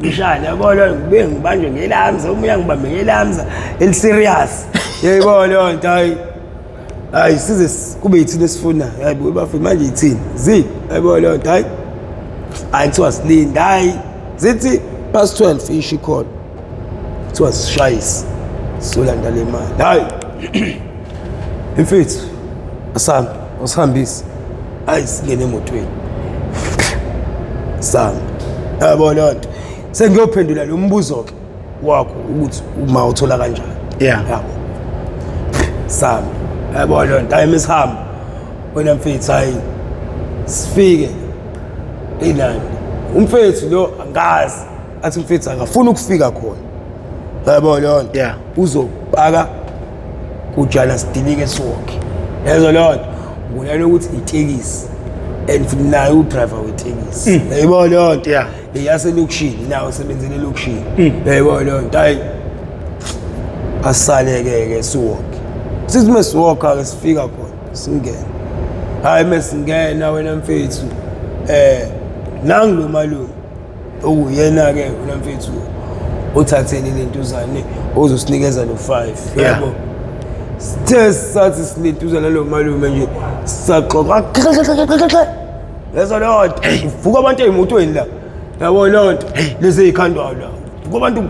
mshana yabo leyo ngibe ngibanjwe ngelamza umuya ngibambe ngelamza eliserious yabo leyo nto hayi size kube yithini esifuna hayi bafethu manje yithini zini yabo leyo nto hayi kuthiwa silinda hayi zithi past 12 ishi khona kuthiwa sishayise solanda le mali hayi mfethu asihambisi hayi singene emotweni sami yabo leyo nto sengiyophendula lo mbuzo ke wakho ukuthi uma uthola kanjani yabo sami yabo leyo nto hayi mesihamba wena mfethu hayi sifike inani umfethu lo angazi athi mfethu akafuna ukufika khona yabo leyo nto uzopaka kujana sidilike sonke lezo leyo nto ngulana ukuthi itekisi and futhi naye udriver wetekisi yabo leyo nto yaselokishini nawo sebenzele lokishini yabo leyo nto hayi asaleke siwonke sithi mesiwalka ke sifika khona singena hayi mesingena wena mfethu nangu malume okuyena ke wena mfethu uthathele lentuzane ozosinikeza lo 5 yabo sithe sathi silentuzana lo malume nje saxoxa lezo leyo nto vuka abantu emotweni la yabo leyo nto lezi ezikhandwayo la vuka abantu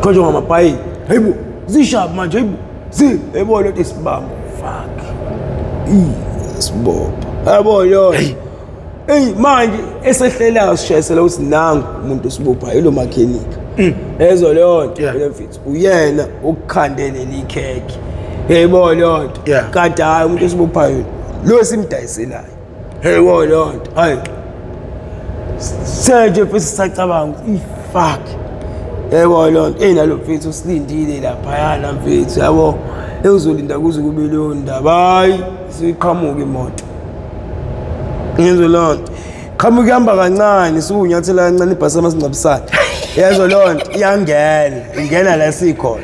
khonje ngamabhayi hayibo zishap manje hayibo yebo leyo nto sibamba fuck sibopha yabo leyo manje esehlelayo sishayisela ukuthi nangu umuntu osibopha yilo makhenika ezo leyo nto wena mfethu uyena ukukhandele likhekhe yebo leyo nto kanti hayi umuntu osibophayo lo simdayiselayo yebo leyo nto hayi Senje futhi sisacabanga fuck. Yebo lo nto nalo mfethu usilindile lapha yana mfethu yabo ezolinda kuze kube leyo ndaba hayi siqhamuka imoto. Yenzo lo nto qhamuka ihamba kancane sikunyathela kancane ibhasi amasingcabisana. Yezo lo nto ingena la sikhona.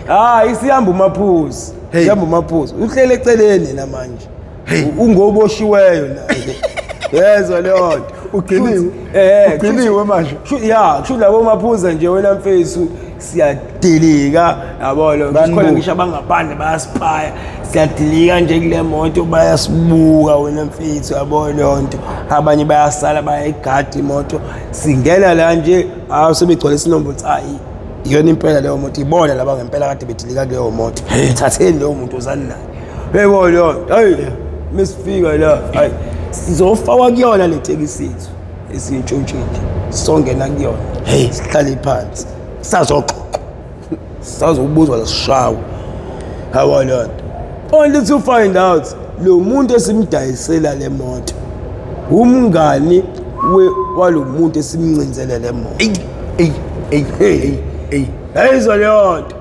Hayi sihamba umaphuzi. Sihamba umaphuzi. Uhlele eceleni namanje. Ungoboshiweyo naye. Yezo lo nto ugciniwe manje. Kusho labo maphuza nje wena mfethu siyadilika yabo lo khona ngisho abangaphandle bayaspaya siyadilika nje kule moto bayasibuka wena mfethu yabo lo nto abanye bayasala bayayigada imoto singena la nje sebegcwele isinombolo hayi iyona impela leyo moto ibona laba ngempela kade bedilika kuleyo moto thatheni leyo muntu ozani naye yebo lo hey mesifika la hayi sizofakwa kuyona le tekisi yethu esiyintshontshile songena kuyona sihlale phansi sazobuzwa lesishawo hawa lo only to find out lo muntu esimdayisela le moto umngani walo muntu esimncinzele le moto ayizwa le nto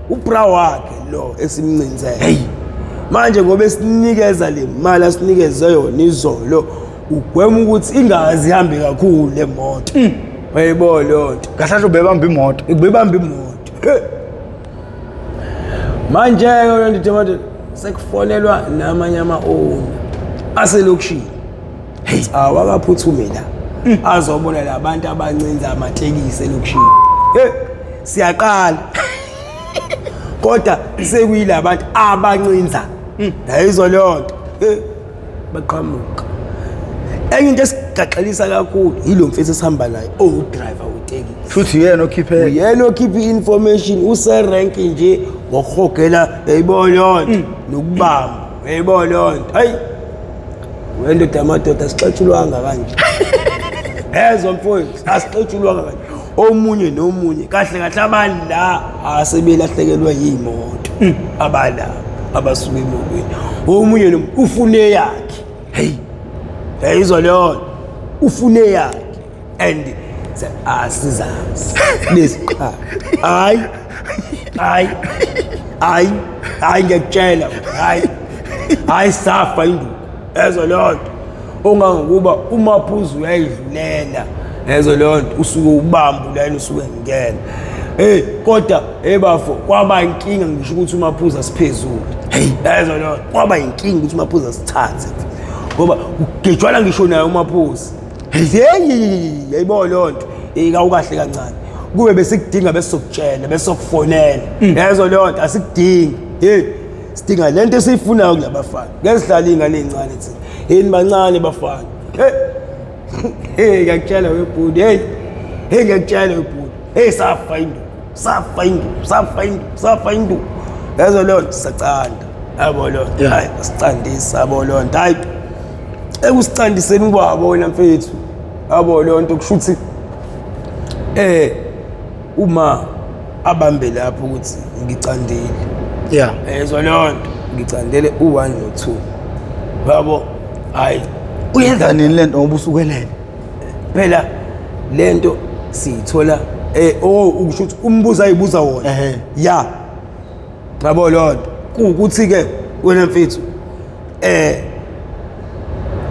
ubra wakhe lo esimncinzele manje ngoba esinikeza le mali asinikeze yona izolo ugwema ukuthi ingazi ihambe kakhulu le moto wayibona lo nto Kahle ubebamba imoto. ubebamba imoto manje lo nto nje sekufonelwa namanye ama-owner aselokishini awakaphuthume la azobona labantu abancinza amatekisi elokishini siyaqala kodwa sekuyila abantu abancinza yayizwa leyo nto baqhamuka enye into esigaxelisa kakhulu yilo mfethu esihamba naye driver wetekisi Futhi yena okhiphe information userank nje ngokuhogela yayibona leyo nto nokubamba yayibona leyo nto hayi wena amadoda asixetshulwanga kanje ezo mfowethu asixetshulwanga kanje omunye nomunye kahle kahle abantu la asebelahlekelwa yimoto abala abasuke emotweni omunye ufune yakhe yayizwa leyo ufune yakhe and asizazi lesiqha hayi ngiyakutshela hayi safa induku ezwa leyo nto ongangokuba umaphuzu uyayidlulela ezo leyo nto usuke ubamba ulayini usuke ngena kodwa bafo kwaba inkinga ngisho ukuthi umaphuzu asiphezulu ezo leyo kwaba inkinga ukuthi umaphuzu asithathe ngoba ugejwana ngisho naye umaphuzu yayibona leyo nto kawukahle kancane kube besikudinga besokutshela besokufonela ezo leyo nto asikudingi sidinga lento esiyifunayo kulabafana ngesihlala ingane ezincane thina yini bancane bafana ngiyakutshela webhudi ngiyakutshela webhudi safa induku ezo leyo nto sisacanda yabo leyo nto hayi sicandisa yabo leyo nto hayi ekusicandiseni kwabo wena mfethu yabo leyo nto kusho ukuthi uma abambe lapho ukuthi ngicandile ezwa leyo nto ngicandele u1 no2 yabo hayi uyenza nini lento ngoba usukelele phela lento siyithola ukusho ukuthi umbuzo ayibuza wona ya yabo leyo nto kuukuthi ke wena mfethu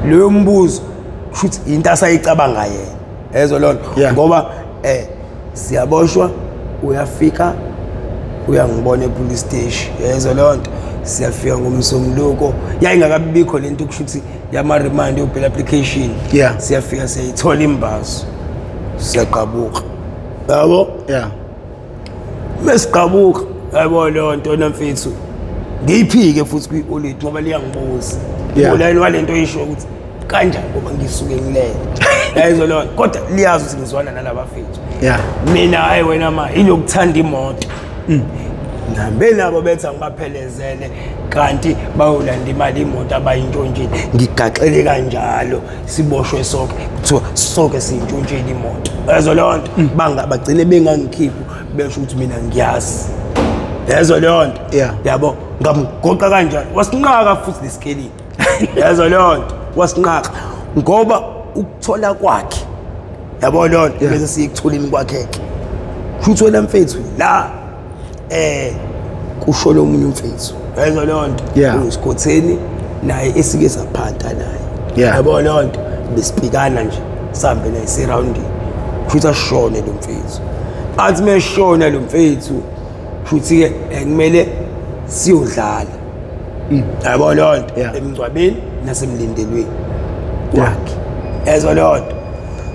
leyo mbuzo kusho ukuthi into asayicabanga yena ezwa leyo nto ngoba siyaboshwa uyafika uyangibona epolice station ezwa leyo nto siyafika ngomsombuluko yayingakabikho lento kusho ukuthi yama remind yophela application siyafika siyayithola imbazo siyaqhabuka yabo mesiqhabuka yabo leyo nto namfethu ngiyiphike futhi kwi-audit ngoba liyangibuza ulayini walento isho ukuthi kanjani ngoba ngisuke ngilele yayizwa leyo kodwa liyazi ukuthi ngizwana nalabafethu mina hayi wena ma inokuthanda imoto ngihambe nabo bethi ngibaphelezele kanti bayolanda imali imoto abayintshontshile ngigaxele kanjalo siboshwe sonke kuthiwa sonke siyintshontshile imoto ezwa leyo nto bagcine bengangikhiphi besho ukuthi mina ngiyazi ezwa leyo nto yabo ngamgoqa kanjalo wasinqaka futhi lesikelini ezwa leyo nto wasinqaka ngoba ukuthola kwakhe yabo lonto bese siyekuthulini kwakheke futhi wena mfethu la kusho lo munye umfethu yayizwa lonto uyisikhotheni naye esike saphanta naye yabo lonto besipikana nje sambe naye siround futhi ashone lo mfethu athi meshona lo mfethu futhi ke kumele siyodlala yabo lonto emngcwabeni nasemlindelweni wakhe yezwa lonto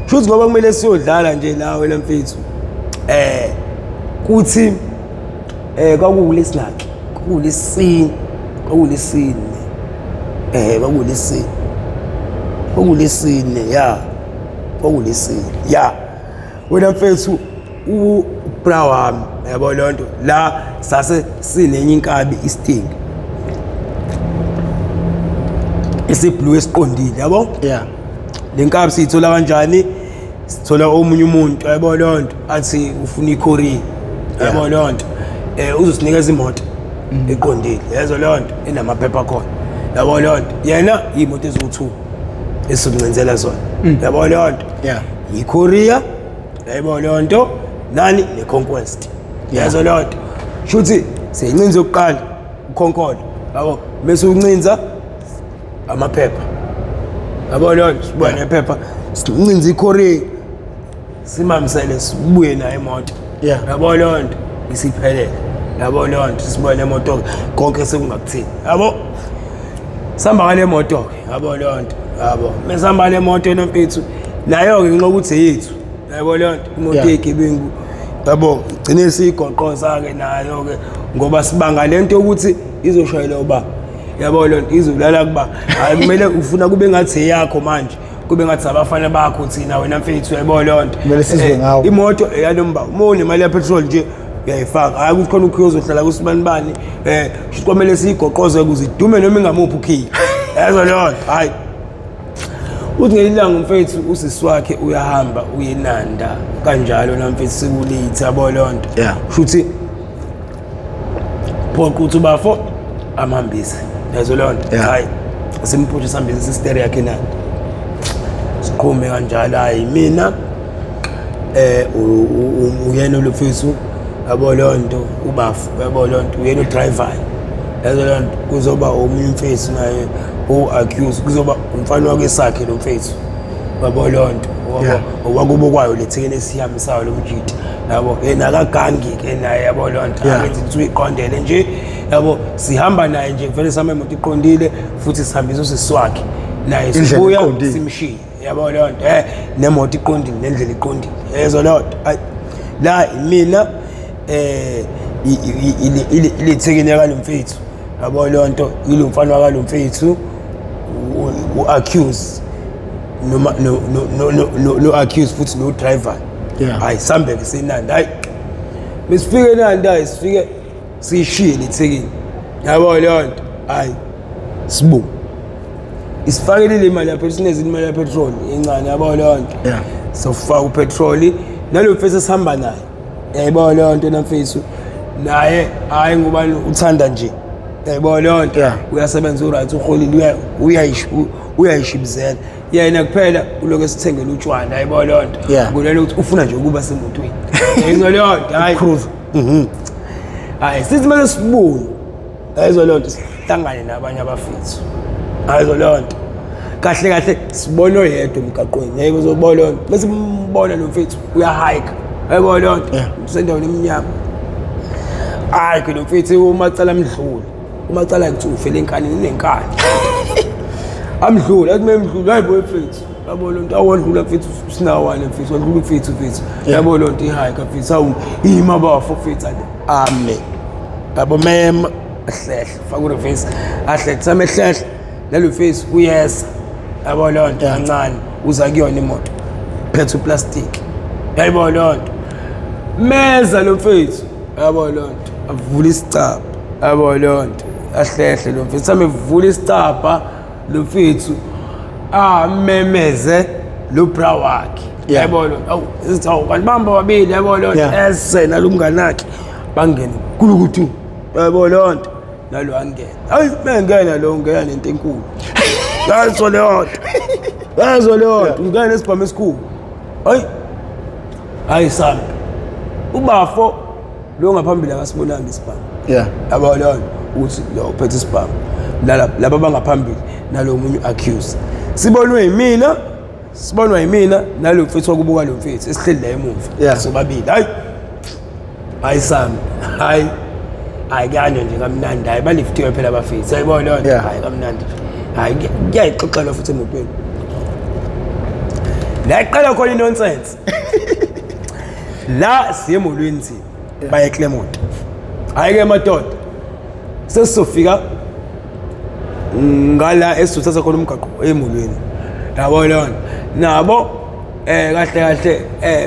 futhi ngoba kumele siyodlala nje la wena mfethu kuthi kwakulesinaki kwakulisini wena mfethu ubra wami yabo lonto la sase sinenye inkabi isting isiblue esiqondile yabo lenkabi siyithola kanjani sithola omunye umuntu yabo lonto athi ufuna ikhori yabo lonto uzosinikeza imoto eqondile yezo lonto enamaphepha khona yabo lonto yena imoto eziwu2 esizokuncenzela zona yabo lonto iKorea yabo lonto nani neConquest yezo lonto shuthi siyincinza yokuqala uKhonkolo yabo bese uncinza amaphepha yabo lonto sibuya nephepha sincinza iKorea simamsele sibuye nayo imoto yabo lonto isiphelele yabo lonto sibuya nemoto konke sekungakuthini yabo samba ngale moto yabo lonto yabo mesamba le moto nomfethu nayo ke nxa ukuthi yethu yabo lonto imoto yegebengu yabo gcine sigoqoza ke nayo ke ngoba sibanga lento ukuthi izoshayela uba yabo lonto izolala kuba hayi kumele ufuna kube ngathi yakho manje kube ngathi abafana bakho thina wena mfethu yabo lonto kumele sizwe ngawo imoto eyanomba umone imali ya petrol nje uyayifaka hayi ukuthi khona ukuyozohlala kusibanibani sikwamele sigoqoze ukuze idume noma ingamuphi ukhiya yazo lonto hayi uthi ngelilanga umfethu usisiwakhe uyahamba uyenanda kanjalo namfethu sekulithi yabo lonto futhi phoqa uthi bafo amhambise yazo lonto hayi simphuthe sambise sister yakhe nani siqhume kanjalo hayi mina uyena lo mfethu yabo lonto ubafu yabo lonto uyena udriver yazo lonto kuzoba omunye mfethu naye accused kuzoba umfana wakhe sakhe lo mfethu yabo lonto wakubo kwayo lethekene esihambisayo lo mjidi yabo yena akagangi ke naye yabo lonto akenze ukuthi uyiqondele nje yabo sihamba naye nje vele sama imoto iqondile futhi sihambisa usisiwakhe naye sibuya simshiye yabo lonto nemoto iqondile nendlela iqondile yezo lonto la mina ilethekene yakalo mfethu yabo lonto yilo mfana wakalo mfethu u-accuse no accuse futhi no driver hayi sambe senanda hayi misifike nanda hayi sifike sishiye lethekene yabo lonto hayi sibu isifakele le mali yapha sineze imali ya petrol encane yabo lonto sofaka upetrol nalo mfethu sihamba naye yabo lonto namfethu naye hayi ngoba uthanda nje yabo lonto uyasebenza uright uholile uyayishibizela yena kuphela uloku esithengela utshwala yabo lonto kulelo ukuthi ufuna nje ukuba semotweni yebo lonto hayi cruise hayi sithi manje sibuye hayizo lonto sihlangane nabanye abafethu hayizo lonto kahle kahle sibona oyedwa emgaqweni yebo uzobona lonto bese mbona lo mfethu uyahike yebo lonto usendaweni eminyama hayi ke lo mfethu umacala amdlula umacala ukuthi ufele enkani nenkani amdlula athi memdlula hayi boyfriend yabo lonto awodlula mfethu sinawane mfethu wadlula mfethu yabo lonto ihike mfethu awu imabafo mfethu amen yabo mema ahlehle faka reverse ahlehle samehlehle nalo face uyesa yabo lonto kancane uza kuyona imoto phethe plastic yabo lonto meza lo mfethu yabo lonto avula isicaba yabo lonto ahlehle lo mfethu samevula isicaba lo mfethu amemeze lo bra wakhe yabo lonto awu izithawu kanti bamba babili yabo lonto ese nalumnganakhe bangene kulukuthi yabo lonto nalo angena hayi mengena lo ngena nento enkulu yazo lonto ungena nesibhamu esikhulu hayi hayi sami ubafo lo ngaphambili akasibonanga isibhamu yeah yabo lo uthi lo uphethe isibhamu laba abangaphambili nalo munye accused sibonwa yimina nalo mfethu okubuka lo mfethu esihleli la emuva sobabili hayi sami hayi kanye nje kamnandi hayi baliftiwe phela abafethu ayibona lo hayi kamnandi hayi kuyayixoxela futhi emotweni la iqala khona nonsense la siyemolweni thina baye Claremont hayi ke madoda sesizofika ngala esizothatha khona umgaqo emolweni yabo lona nabo kahle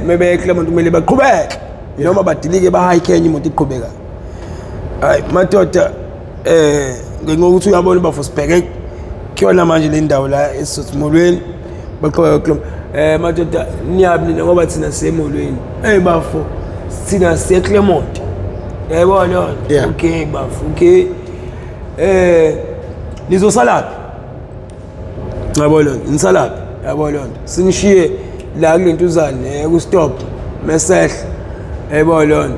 mebe Claremont kumele baqhubeke noma badilike bahike enye imoto iqhubeka hayi madoda ngokuthi uyabona bafo sibheke kuyona manje le ndawo la esizomolweni baqhubeka madoda niyabi ngoba thina semolweni bafo thina siye Claremont yabona okay bafo okay nizosalaphi yabona nisalaphi yabona sinishiye la kulentuzane ku stop mesehla yabona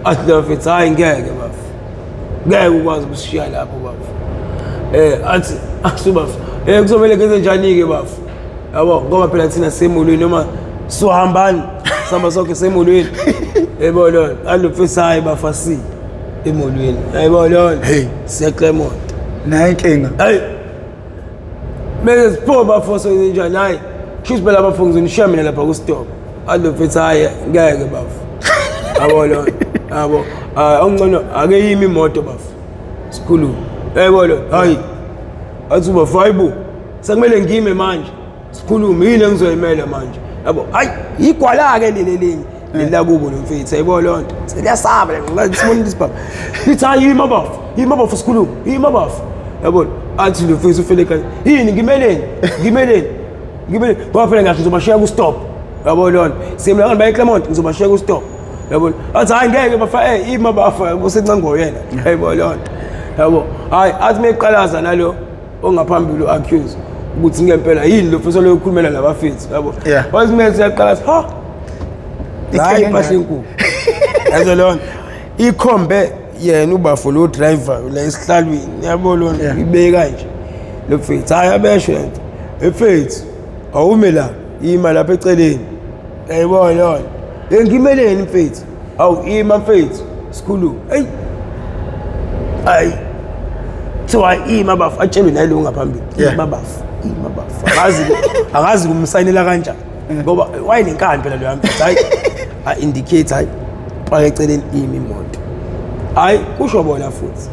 athi lo mfethu hayi ngeke bafo ngeke ukwazi ukushiya lapho bafo athi asubafo kuzomela kenze njani ke bafo yabo ngoba phela thina semolweni noma sohambani samba sonke semolweni yabona alufisa hayi bafasi emolweni yabona siya Claremont nayi inkinga hey mase sipho bafo njani hayi kusho phela bafo ngizonishiya mina lapha ku stop alufisa hayi ngeke bafo yabona yabo ongcono ake yimi imoto bafo sikhuluma yabona hayi athi bafo hayibo sekumele ngime manje sikhulume yini engizoyimela manje yabo hayi igwala ke leli la kubo lo mfethu ayibona lonto seliyasaba ngathi sibona isibaba lithi hayi yima bafo sikhulume yima bafo yabona athi lo mfethu ufele kanje yini ngimeleni ngoba phela ngathi ngizobashiya ku stop yabona lonto simla ngani baye Claremont ngizobashiya ku stop yabona athi hayi ngeke bafa yima bafo kusencango yena ayibona lonto yabo hayi athi meqalaza nalo ongaphambili accuse ukuthi ngempela yini lo mfethu lo ukhulumela labafethu yabo wazimethe yaqala ha hayi bahle inkulu yazo lona ikhombe yena ubafo lo driver la esihlalweni yabo lona ibeke kanje lo mfethu hayi abesho lento efethu awume la ima lapha eceleni ayibona lona ngimeleni mfethu awu ima mfethu sikhuluma hayi so ima bafo atshelwe naye lo ngaphambili ima bafo akazi kumsayinela kanjani ngoba wayenenkani phela lo yamfethu hayi indicate hayi paka eceleni imoto hayi kusho bona futhi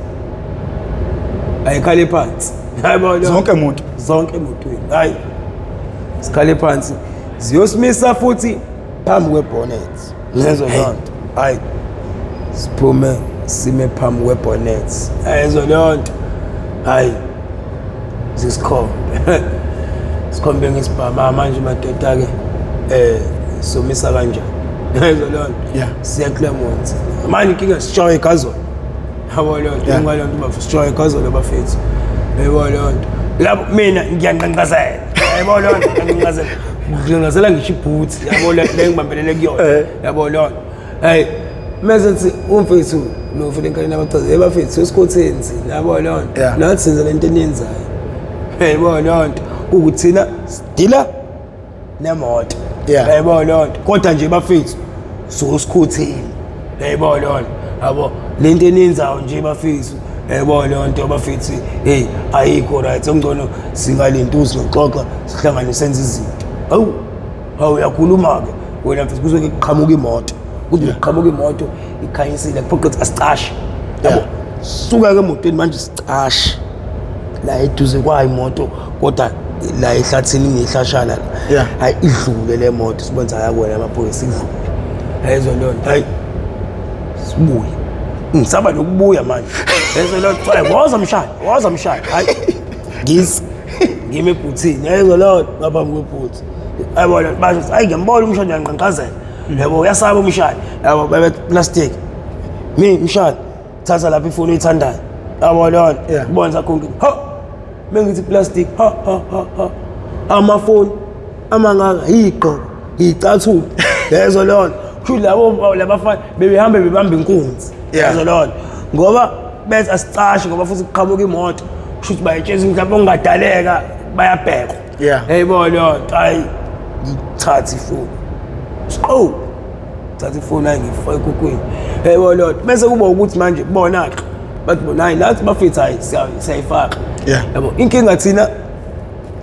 ayikhale phansi yabona zonke emotweni hayi sikhale phansi ziyosimisa futhi phambi kwebonnet lezo lonto hayi siphume sime phambi kwebonnet lezo lonto hayi sikhombe ngesibhama manje madoda ke somisa kanjani lezo lonto siya Claremont manje inkinga sishoye igazolo yabo lonto ngolonto bafishoye igazolo bafethu yabo lonto lapho mina ngiyanqanqazela yabo lonto ngiyanqanqazela ngisho ibhuthi yabo le ngibambelele kuyona yabo lonto hey mesenthi umfethu lo ufike enkani abachaze bafethu esikhotheni yabo lonto nathi senza lento eniyenzayo yabo lonto ukuthina sidila nemoto yabo lonto kodwa nje bafethu so sikhotheni yabo lonto yabo lento eniyenzayo nje bafethu yabo lonto bafethu hey ayikho right ongcono singalentuzi noxoxa sihlangane senze izinto awu yakhuluma ke wena mfethu kuzoke kuqhamuka imoto kuthi kuqhamuka imoto ikhanyisile kuphoqethi asicashe yabo suka ke emotweni manje sicashe la eduze kwayo imoto kodwa la ehlathini ngehlashana hayi idlule le moto sibonza yakwena amaphoyisa idlule lezo lonto hayi sibuye ngisaba nokubuya manje lezo lonto hayi woza mshaya hayi ngime ebhuthini lezo lonto ngaphambi kwebhuthi ayibona basho hayi ngiyambona umshana yanqanqazela yabo uyasaba umshana yabo bebe plastic mshana thatha lapha ifoni oyithandayo yabo lonto kubonza konke mengithi plastic amafoni amangaka iqo icathula lezo lona kusho labo labafana bebehamba bebamba inkunzi yazo lona ngoba bese asicashe ngoba futhi kuqhamuka imoto kusho ukuthi bayetsheza mhlawumbe ongadaleka bayabhekwa yebo lonto hayi ngithatha ifoni thatha ifoni ayingifake ekukhwini yebo lonto bese kuba ukuthi manje bona bathi bona hayi lathi bafethu hayi siyayifaka yabo inkinga thina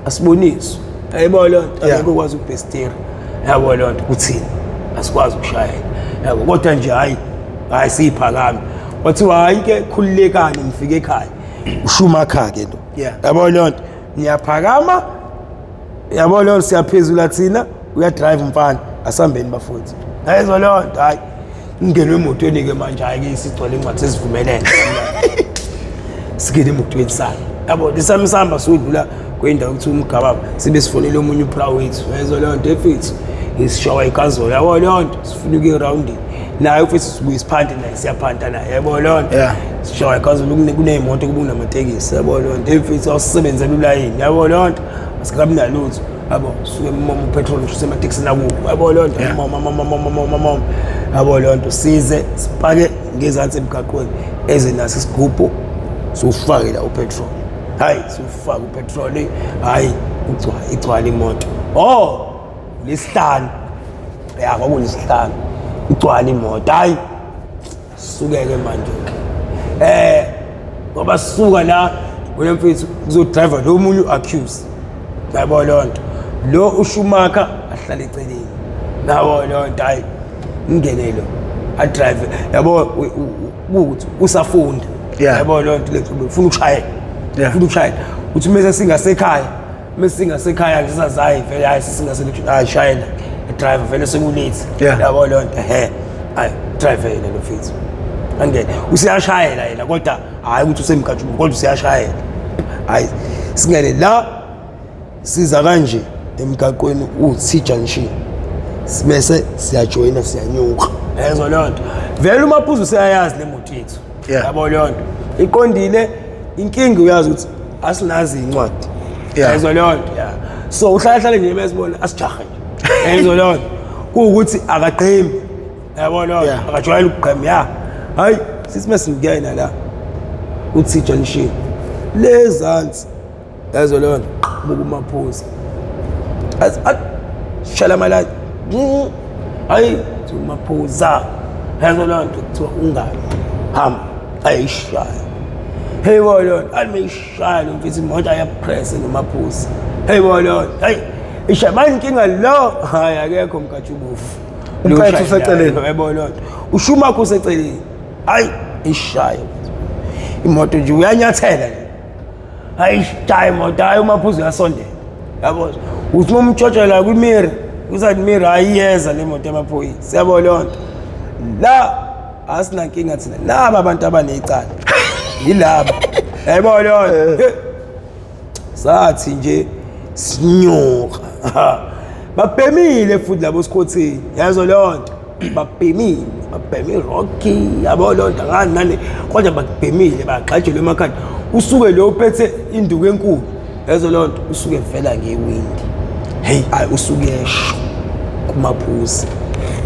asiboniswa yebo lonto akekho ukwazi ukubhestira yabo lonto kuthina asikwazi ukushayela yabo kodwa nje hayi siyiphakame wathiwa hayi ke khululekani ngifike ekhaya uSchumacher ke lo yabo lonto niyaphakama yabo lonto siyaphezula thina uyadrive umfana asihambeni bafowethu yezwa lonto hayi ngene emotweni ke manje hayi ke sigcwele incwadi sesivumelene sikele emotweni sana yabo lesami sihamba sodlula kwindawo ukuthi umgababa sibe sifonele omunye uPrawethu yezwa lonto efethu isishawa ikazolo yabo lonto sifuna ukuye round naye futhi sibuye siphande naye siyaphanta naye yabo lonto sishawa ikazolo kuneyimoto kubunamatekisi yabo lonto efethu awusebenzela ulayini yabo lonto asikabi nalutho yabo suke mama upetrol ushuse ematekisi nakubo yabo lonto mama yabo lonto size sipake ngezansi emgaqweni eze naso isigubhu sofake la upetrol hayi sofaka upetrol hayi igcwala imoto lesihlanu kwakulesihlanu igcwala imoto hayi sukeke manje ngoba sisuka la kulemfethu kuzodriver lo munye accuse yabo lonto lo uSchumacher ahlala eceleni yabo lonto hayi ingenelo a drive yabo ukuthi usafunda yabo lonto lethu ufuna ukushayela uthi mase singasekhaya ngisazayi vele hayi singaseshayela driver vele sekulate yabo lonto hayi driver yena lo mfethu angene usiyashayela yena kodwa hayi ukuthi usemgajuni kodwa usiyashayela hayi singene la siza kanje emgaqweni uthi junction simese siyajoyina siyanyuka yezwa lonto vele uMaphuzu useyayazi lemoto yethu yabo lonto iqondile inkinga uyazi ukuthi asinazi incwadi yezwa lonto so uhlala nje besibona asijahe yezwa lonto kuukuthi akaqhemi yabo lonto akajwayela ukuqhema hayi sithi mesingena la uthi junction lezansi yezwa lonto bukuMaphuzu shala malaki hayi uMaphuza yezwa lonto kuthiwa ungabi hamba ayishaya hey bolona almishaya lo mfisi imoto ayapress noMaphuzu hey bolona hayi ishaya inkinga lo hayi akekho mkajubufu umphethu useceleni hey bolona uSchumacher useceleni hayi ishaya imoto nje uyanyathela hayi ishaya imoto hayi uMaphuzu uyasondela yabo uthi umtshotshela kwimiri uzathi imiri ayiyeza le moto yamaphoyisa siyabona lonto la asina nkinga thina laba abantu abanecala yilabo yayibona lonto sathi nje sinyuka babhemile futhi labo sikhothini yazo lonto babhemi Rocky yabo lonto ngani nani kodwa babhemile bagxajelwe emakhanda usuke lo uphethe induku enkulu yazo lonto usuke vela ngewindi hey ayi usuke esho kuMaphuzu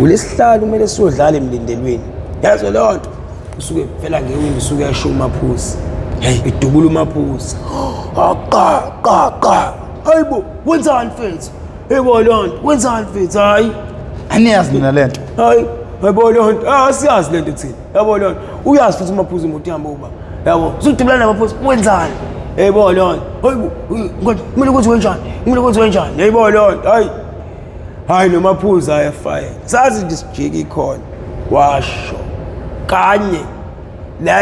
ulesihlanu kumele siyodlala emlindelweni yazo lonto usuke vela ngewindi usuke esho uMaphuzu hey idubula uMaphuzu qa hayibo wenzani mfethu yebo lonto wenzani mfethu hayi aniyazi mina lento hayi yebo lonto siyazi lento thina yabo lonto uyazi futhi uMaphuzu imoto ihamba uba yabo usudibulana naMaphuzu wenzani yebo lonto hayibo kumele ukuthi wenjani yebo lonto hayi noMaphuzu ayafaya sazi disijiki khona washo kanye la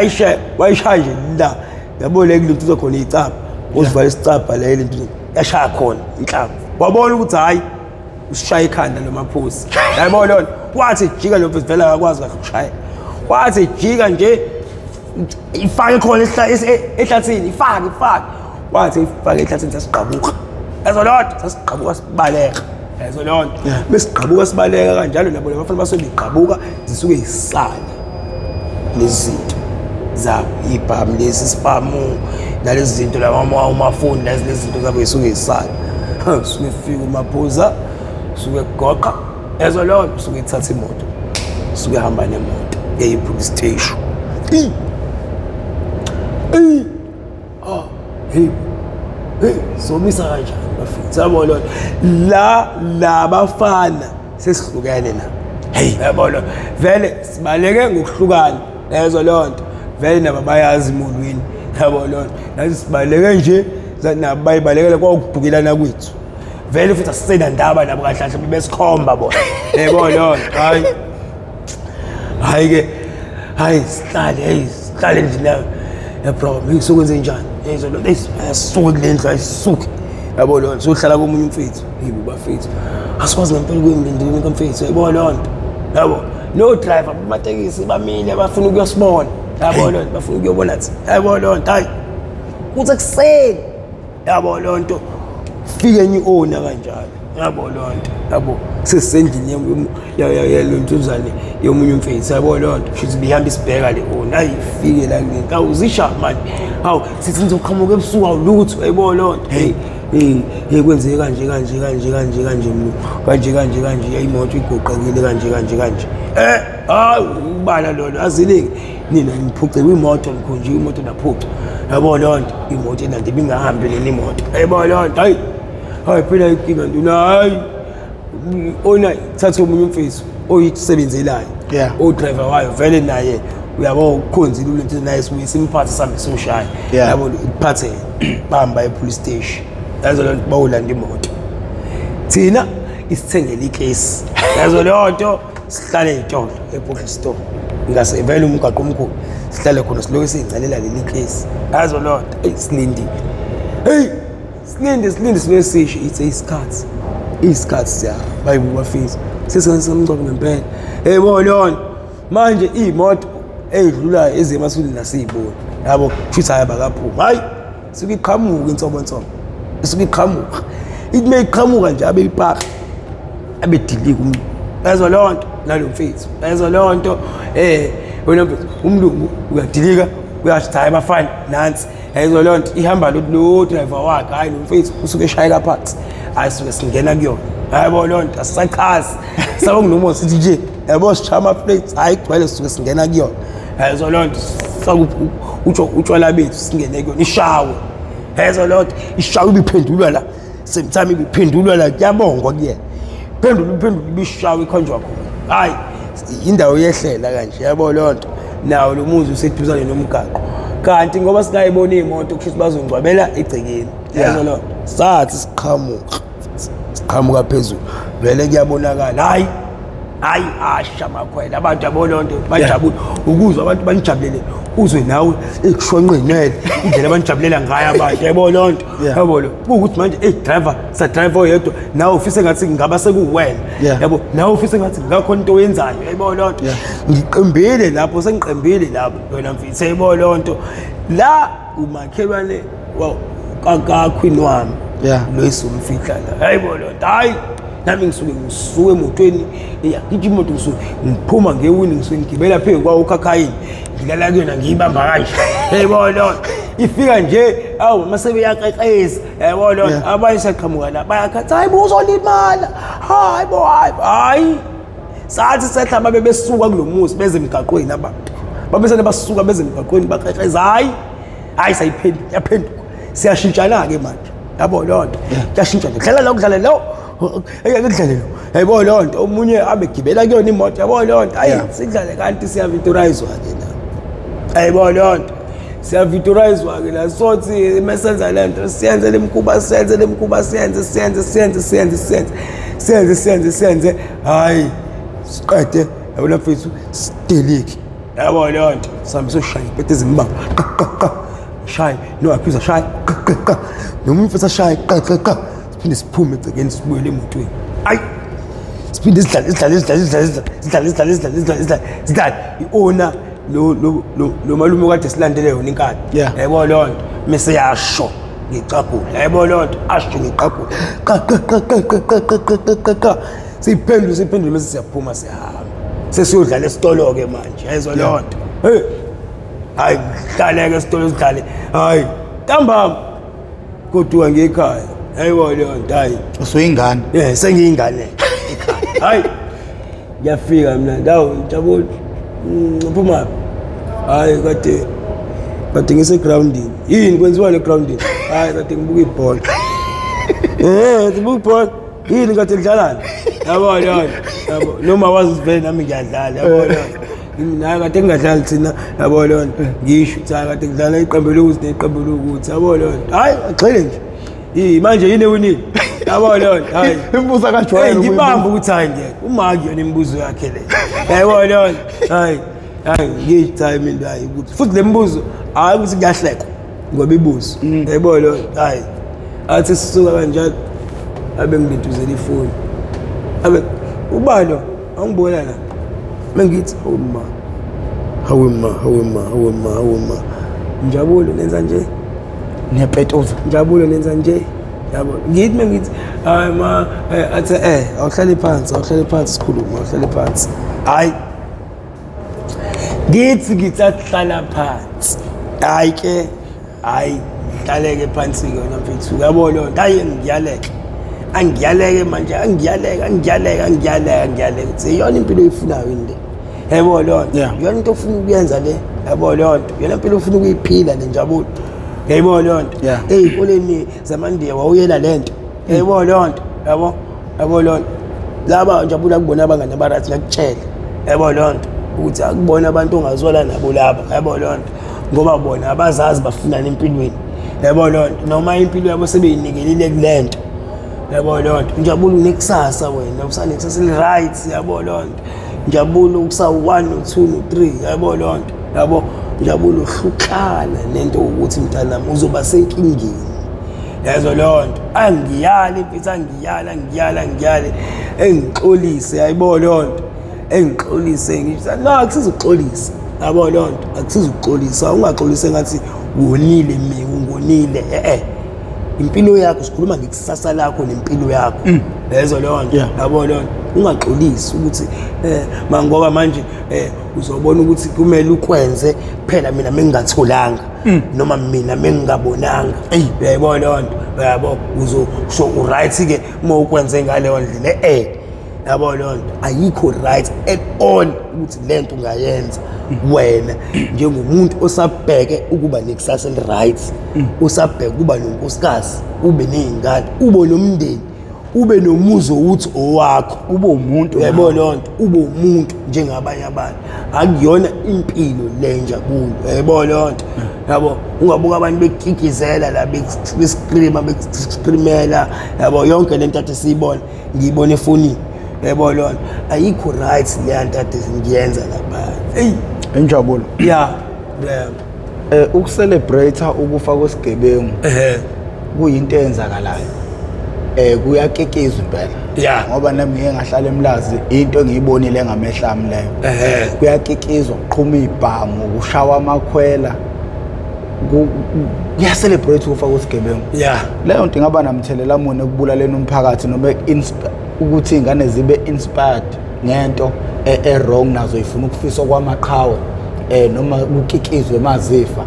wayishaya nje la yabo le into uzokhona icapha uzivala isicapha la lento yashaya khona inhlamvu wabona ukuthi hayi usishaya ikhanda noMaphuzu yabo lonto wathi jika lo mfethu vela akwazi kahle ukushaya wathi jika nje ifake khona ehlathini ifake wathi ifake ehlathini sasiqhabuka yazo lonto sasiqhabuka sibaleka yazo lonto besiqhabuka sibaleka kanjalo nabo labafana basobeqhabuka zisuke isala lezinto za ibham lesi spamu nalezi zinto la umafoni lezi zinto zabo zisuke isala suke fika uMaphuzu suke goqa yazo lonto suke ithatha imoto suke hamba nemoto eyipolice station. Somisa kanjani bafethu yabo lo la bafana sesihlukene la. Hey yabo lo vele sibaleke ngokuhlukana lezo lonto vele nabo bayazi emulwini yabo lo nathi sibaleke nje nabo bayibalekele kwakubhukelana kwethu vele futhi asisena ndaba nabo kahle besikhomba bona yebo lo hayi ke hayi sihlale endlini ya problem ngizokwenza njani yezo lo esisuke kulendlu ayisuke yabo lo sohlala komunye umfethu yibo bafethu asikwazi ngempela kuyimlindini kamfethu yabo lo yabo no driver bamatekisi bamile bafuna ukuyosibona yabo lo bafuna ukuyobona athi yabo lo hayi kuthi kuseni yabo lo nto fike enye owner kanjalo yabo lo nto yabo sesendlini yalontuzane yomunye umfethu yabo lo nto shithi bihamba isibheka le owner hayi fike la kule awuzisha manje hawu sithi nizoqhamuka ebusuku awulutho yabo lo nto hey kwenzeke kanje imoto igoqekile kanje hayi ubala lona azilingi nina ngiphuce imoto ngikhonje imoto naphuca yabo lo nto imoto enandi bingahambi leni imoto yabo lo nto hayi phela inkinga nduna hayi ona thatha omunye umfethu oyisebenzelayo o driver wayo vele naye uyabo ukukhonzile ulento naye simphathe sambe soshaya yabo iphathe bamba epolice station yazo lo bawulanda imoto thina isithengele ikesi yazo le nto sihlale etolo epocket store ngase vele umgaqo omkhulu sihlale khona siloku singcalela leli case yazo lo nto silindile silinde simesisho it's isikhathi siya bayibuka fisa sesengamgcobo ngempela yebo lona manje imoto eyidlulayo ezemasuli nasiyibona yabo futhi ayabakaphuma hayi suke iqhamuka insombo suke iqhamuka ithi meyiqhamuka nje abeyipaka abedilika umuntu yazo lo nto nalo mfethu yazo lo nto wena umlungu uyadilika uyashithi hayi bafana nansi yazo lo nto ihamba lo driver wakhe hayi lo mfethu usuke eshayeka phansi hayi suke singena kuyona yabo lo nto asisaqhazi sabo kunomo sithi nje yabo sichama plates hayi gcwele suke singena kuyona yazo lo nto utshwala bethu singene kuyona ishawe yazo lo nto ishawe ibiphendulwa la sometime ibiphendulwa la kuyabongwa kuyena phendula ibishawe ikhonjwa khona hayi indawo yehlela kanje yabo lo nto nawo lo muzi useduzane nomgaqo kanti ngoba singayibona imoto kusho bazongcwabela egcekeni yazo lo sathi siqhamuka phezulu vele kuyabonakala hayi asha makhwela abantu abononto bajabula ukuzwa abantu banijabulele uzwe nawe ekushonqenele indlela banijabulela ngayo abantu yabona lonto yabona ukuthi manje driver oyedwa nawe ufise ngathi ngaba sekuwena yabo nawe ufise ngathi ngakhona into oyenzayo yabona lonto ngiqembile lapho sengiqembile lapho wena mfisi yabona lonto la umakhelwane kakakhwini wami lo isumfihla la yabona lonto hayi nami ngisuke emotweni ngithi imoto ngiphuma ngewini ngigibela phezu kwawo ukhakhayini ngilala kuyona ngiyibamba kanje yayibona ifika nje awu masebe yaqeqeza yayibona abanye saqhamuka la bayakhatha hayi buzolimala hayi sathi sehla babe besuka kulomuzi beze emgaqweni abantu babesene basuka beze emgaqweni baqeqeza hayi yaphenduka siyashintshana ke manje yabona lonto kuyashintsha dlala lo kudlala lo ekudlalelo yayibona lonto omunye abegibela kuyona imoto yabona lonto hayi sidlale kanti siyaviturizewa ke la yayibona lonto siyaviturizewa ke la sothi mesenza lento siyenze lemkuba siyenze hayi siqede yabona mfethu sideliki yabona lonto sambe soshaya impete ezimbanga shaya no aphiza shaya noma mfethu shaya siphinde siphume egcekeni sibuyele emotweni hayi siphinde sidlale iona lo malume kade silandele yona inkani yayibona lonto mase yasho ngicabhula yayibona lonto asho ngiqabhula siphendule mase siyaphuma sihamba sesiyodlala esitolo ke manje yayizwa lonto hayi dlaleke esitolo sidlale hayi ntambama kodwa ngekhaya yayibona lonto hayi usuyingane sengiyingane ekhaya hayi ngiyafika mina ndawo Jabulu uphuma hayi kade ngise-groundini yini kwenziwa ne-groundini hayi kade ngibuka ibhola ngibuka ibhola yini kade lidlalani yabo noma wazi vele nami ngiyadlala yabo naye kade ngingadlali thina yabo lona ngisho ukuthi hayi kade ngidlala iqembu lokuthi neqembu lokuthi yabo lona hayi agxile nje manje yini ewinile yabo lona hayi imbuza kajwayele ngibamba ukuthi hayi ngeke umaki yona imibuzo yakhe le yabo lona hayi ngisho hayi mina hayi ukuthi futhi le mibuzo hayi ukuthi kuyahlekwa ngoba ibuzo yabo lona hayi athi sisuka kanjalo abe ngiduduzela ifoni abe ubalo angibona la mengithi hawuma Njabulo nenza nje nepetoza Njabulo nenza nje yabo ngithi mengithi hayi ma athi awuhlale phansi sikhuluma awuhlale phansi hayi ngithi ahlala phansi hayi ke hayi hlaleke phansi ke wena mfethu yabo lo hayi angiyaleke manje angiyaleke siyona impilo oyifunayo inde yebo lo yona into ofuna ukuyenza le yabo lo yona impilo ofuna ukuyiphila le Njabulo yebo lo ey'koleni zamandiya wawuyela lento yebo lo yabo lo laba Njabulo akubona abangane abarathi ngakutshela yebo lo ukuthi akubona abantu ongazwala nabo laba yabo lo ngoba bona abazazi bafunana empilweni yabo lo noma impilo yabo sebeyinikelile kulento yabo lo Njabulo unekusasa wena usanekusasa right yabo lo Njabulo ukusa 1 no 2 no 3 yabo lo yabo Njabulo uhlukana nento ukuthi mntanami uzoba senkingeni yazo lo nto angiyali mfethu angiyali engixolise yabo lo nto engixolise ngithi no akusizuxolisa yabo lo nto akusizuxolisa ungaxolise ngathi wonile ungonile impilo yakho sikhuluma ngekusasa lakho nempilo yakho lezo lo nto yabo lo ungaxolisi ukuthi mangoba manje uzobona ukuthi kumele ukwenze phela mina mengingatholanga noma mina mengingabonanga yabo lo nto yabo uzosho uright ke uma ukwenze ngale ndlela yabo lo nto ayikho right at all ukuthi lento ungayenza wena njengomuntu osabheke ukuba nekusasa right usabheke ukuba nonkosikazi ube nezingane ube nomndeni ube nomuzo uthi owakho ube umuntu yabo lo nto ube umuntu njengabanye abantu akuyona impilo le Njabulo yabo lo nto yabo ungabuka abantu bekikizela la bescreamela yabo yonke lento athi siyibona ngiyibona efonini yabo lo nto ayikho right le nto athi ngiyenza lapha Njabulo ukucelebrate ukufa kwesigebengu kuyinto eyenzakalayo kuyakekizwa impela ngoba nami ngeke ngahlala emlazi into engiyibonile ngamehla ami leyo kuyakekizwa kuqhuma ibhamu kushawa amakhwela kuyacelebrate ukufa kwesigebengu leyo nto ingaba namthelela muni ekubulaleni umphakathi noma ukuthi ingane zibe inspired ngento wrong nazo ifuna ukufisa kwamaqhawe noma ukikizwe mazifa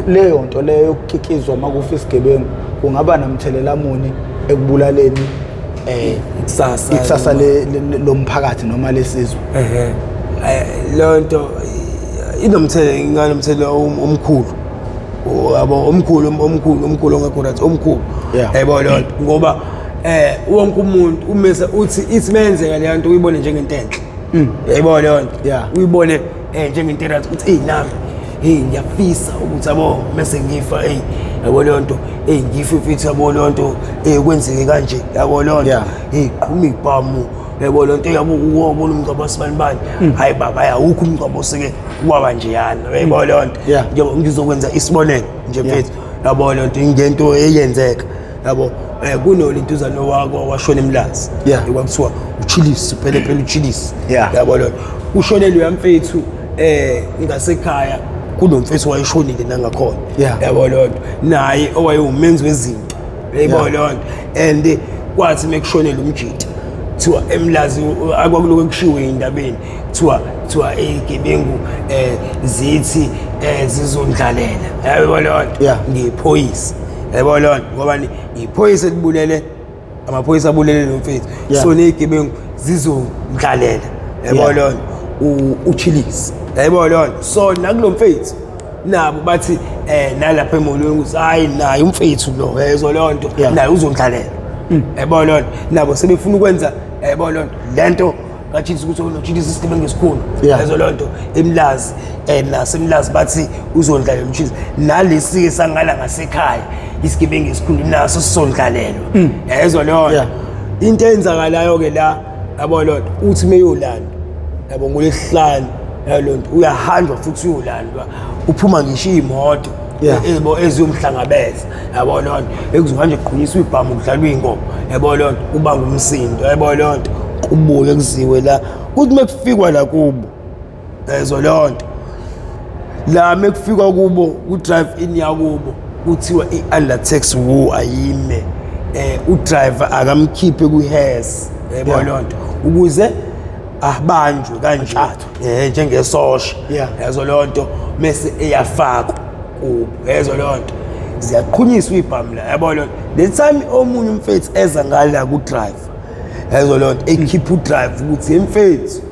leyo nto leyo yokukikizwa makufa isigebengu kungaba namthelela muni ekubulaleni ikusasa lomphakathi noma lesizwe leyo nto inomthelela omkhulu yabo omkhulu ongekho right omkhulu yabo lo ngoba wonke umuntu umese uthi ithi menzeka le nto uyibone njengento enhle yabo lo nto uyibone njengento right uthi nami ngiyafisa ukuthi yabo mase ngifa yabo lo nto ngife futhi yabo lo nto kwenzeke kanje yabo lo nto qhuma ibhamu yabo lo nto yabo ubona umngcwabo sibanibani hayi baba awukho umngcwabo seke kwaba nje yana yabo lo nto njengoba ngizokwenza isibonelo nje mfethu yabo lo nto ingento eyenzeka yabo kunolintuzana wako washona emlazi ekwakuthiwa uchilisi phela uchilisi yabo lo ushonelwe yamfethu ngasekhaya kunomfethu wayeshonile nangakhona yabo lo nto naye owayewumenzi wezinto yabo lo nto and kwathi mekushonela umjita kuthiwa emlazi akwakuloku kushiwe indabeni kuthiwa igebengu zithi zizondlalela yabo lo nto ngiphoyisa yabo lo nto ngoba iphoyisa libulele amaphoyisa abulele nomfethu so nezigebengu zizondlalela yabo lona uchilisi yabo lona so nakulo mfethu nabo bathi nalapha emolweni ukuthi hayi naye umfethu lo yezwa lonto naye uzondlalela yabo lona nabo sebefuna ukwenza yabo lona lento kathini ukuthi unochilisi isigebengu esikhulu yezwa lonto emlazi nasemlazi bathi uzondlalela uchilisi nalesi sangala ngasekhaya isigebengu esikhulu naso sizondlalelwa yezwa lona into eyenzakalayo ke la yabo lona uthi meyolanda yabo ngolesihlanu yalonto uyahanjwa futhi uyolandwa uphuma ngisho imoto eziyomhlangabeza yabo lonto ekuzohanje kuqhunyiswa ibhamu kudlalwa ingoma yabo lonto ubanga umsindo yabo lonto kubuye kuziwe la kuthi mekufikwa la kubo yezwa lonto la mekufikwa kubo ku drive in yakubo kuthiwa i-undertax wo ayime udriver akamkhiphe kuhesi yabo lonto ukuze abanjwe kanje njengesosha yazo lonto mase eyafakwa yazo lonto ziyaqhunyiswa ibhamu la yabo lonto the time omunye umfethu eza ngala ku drive yazo lonto ekhipha u drive ukuthi emfethu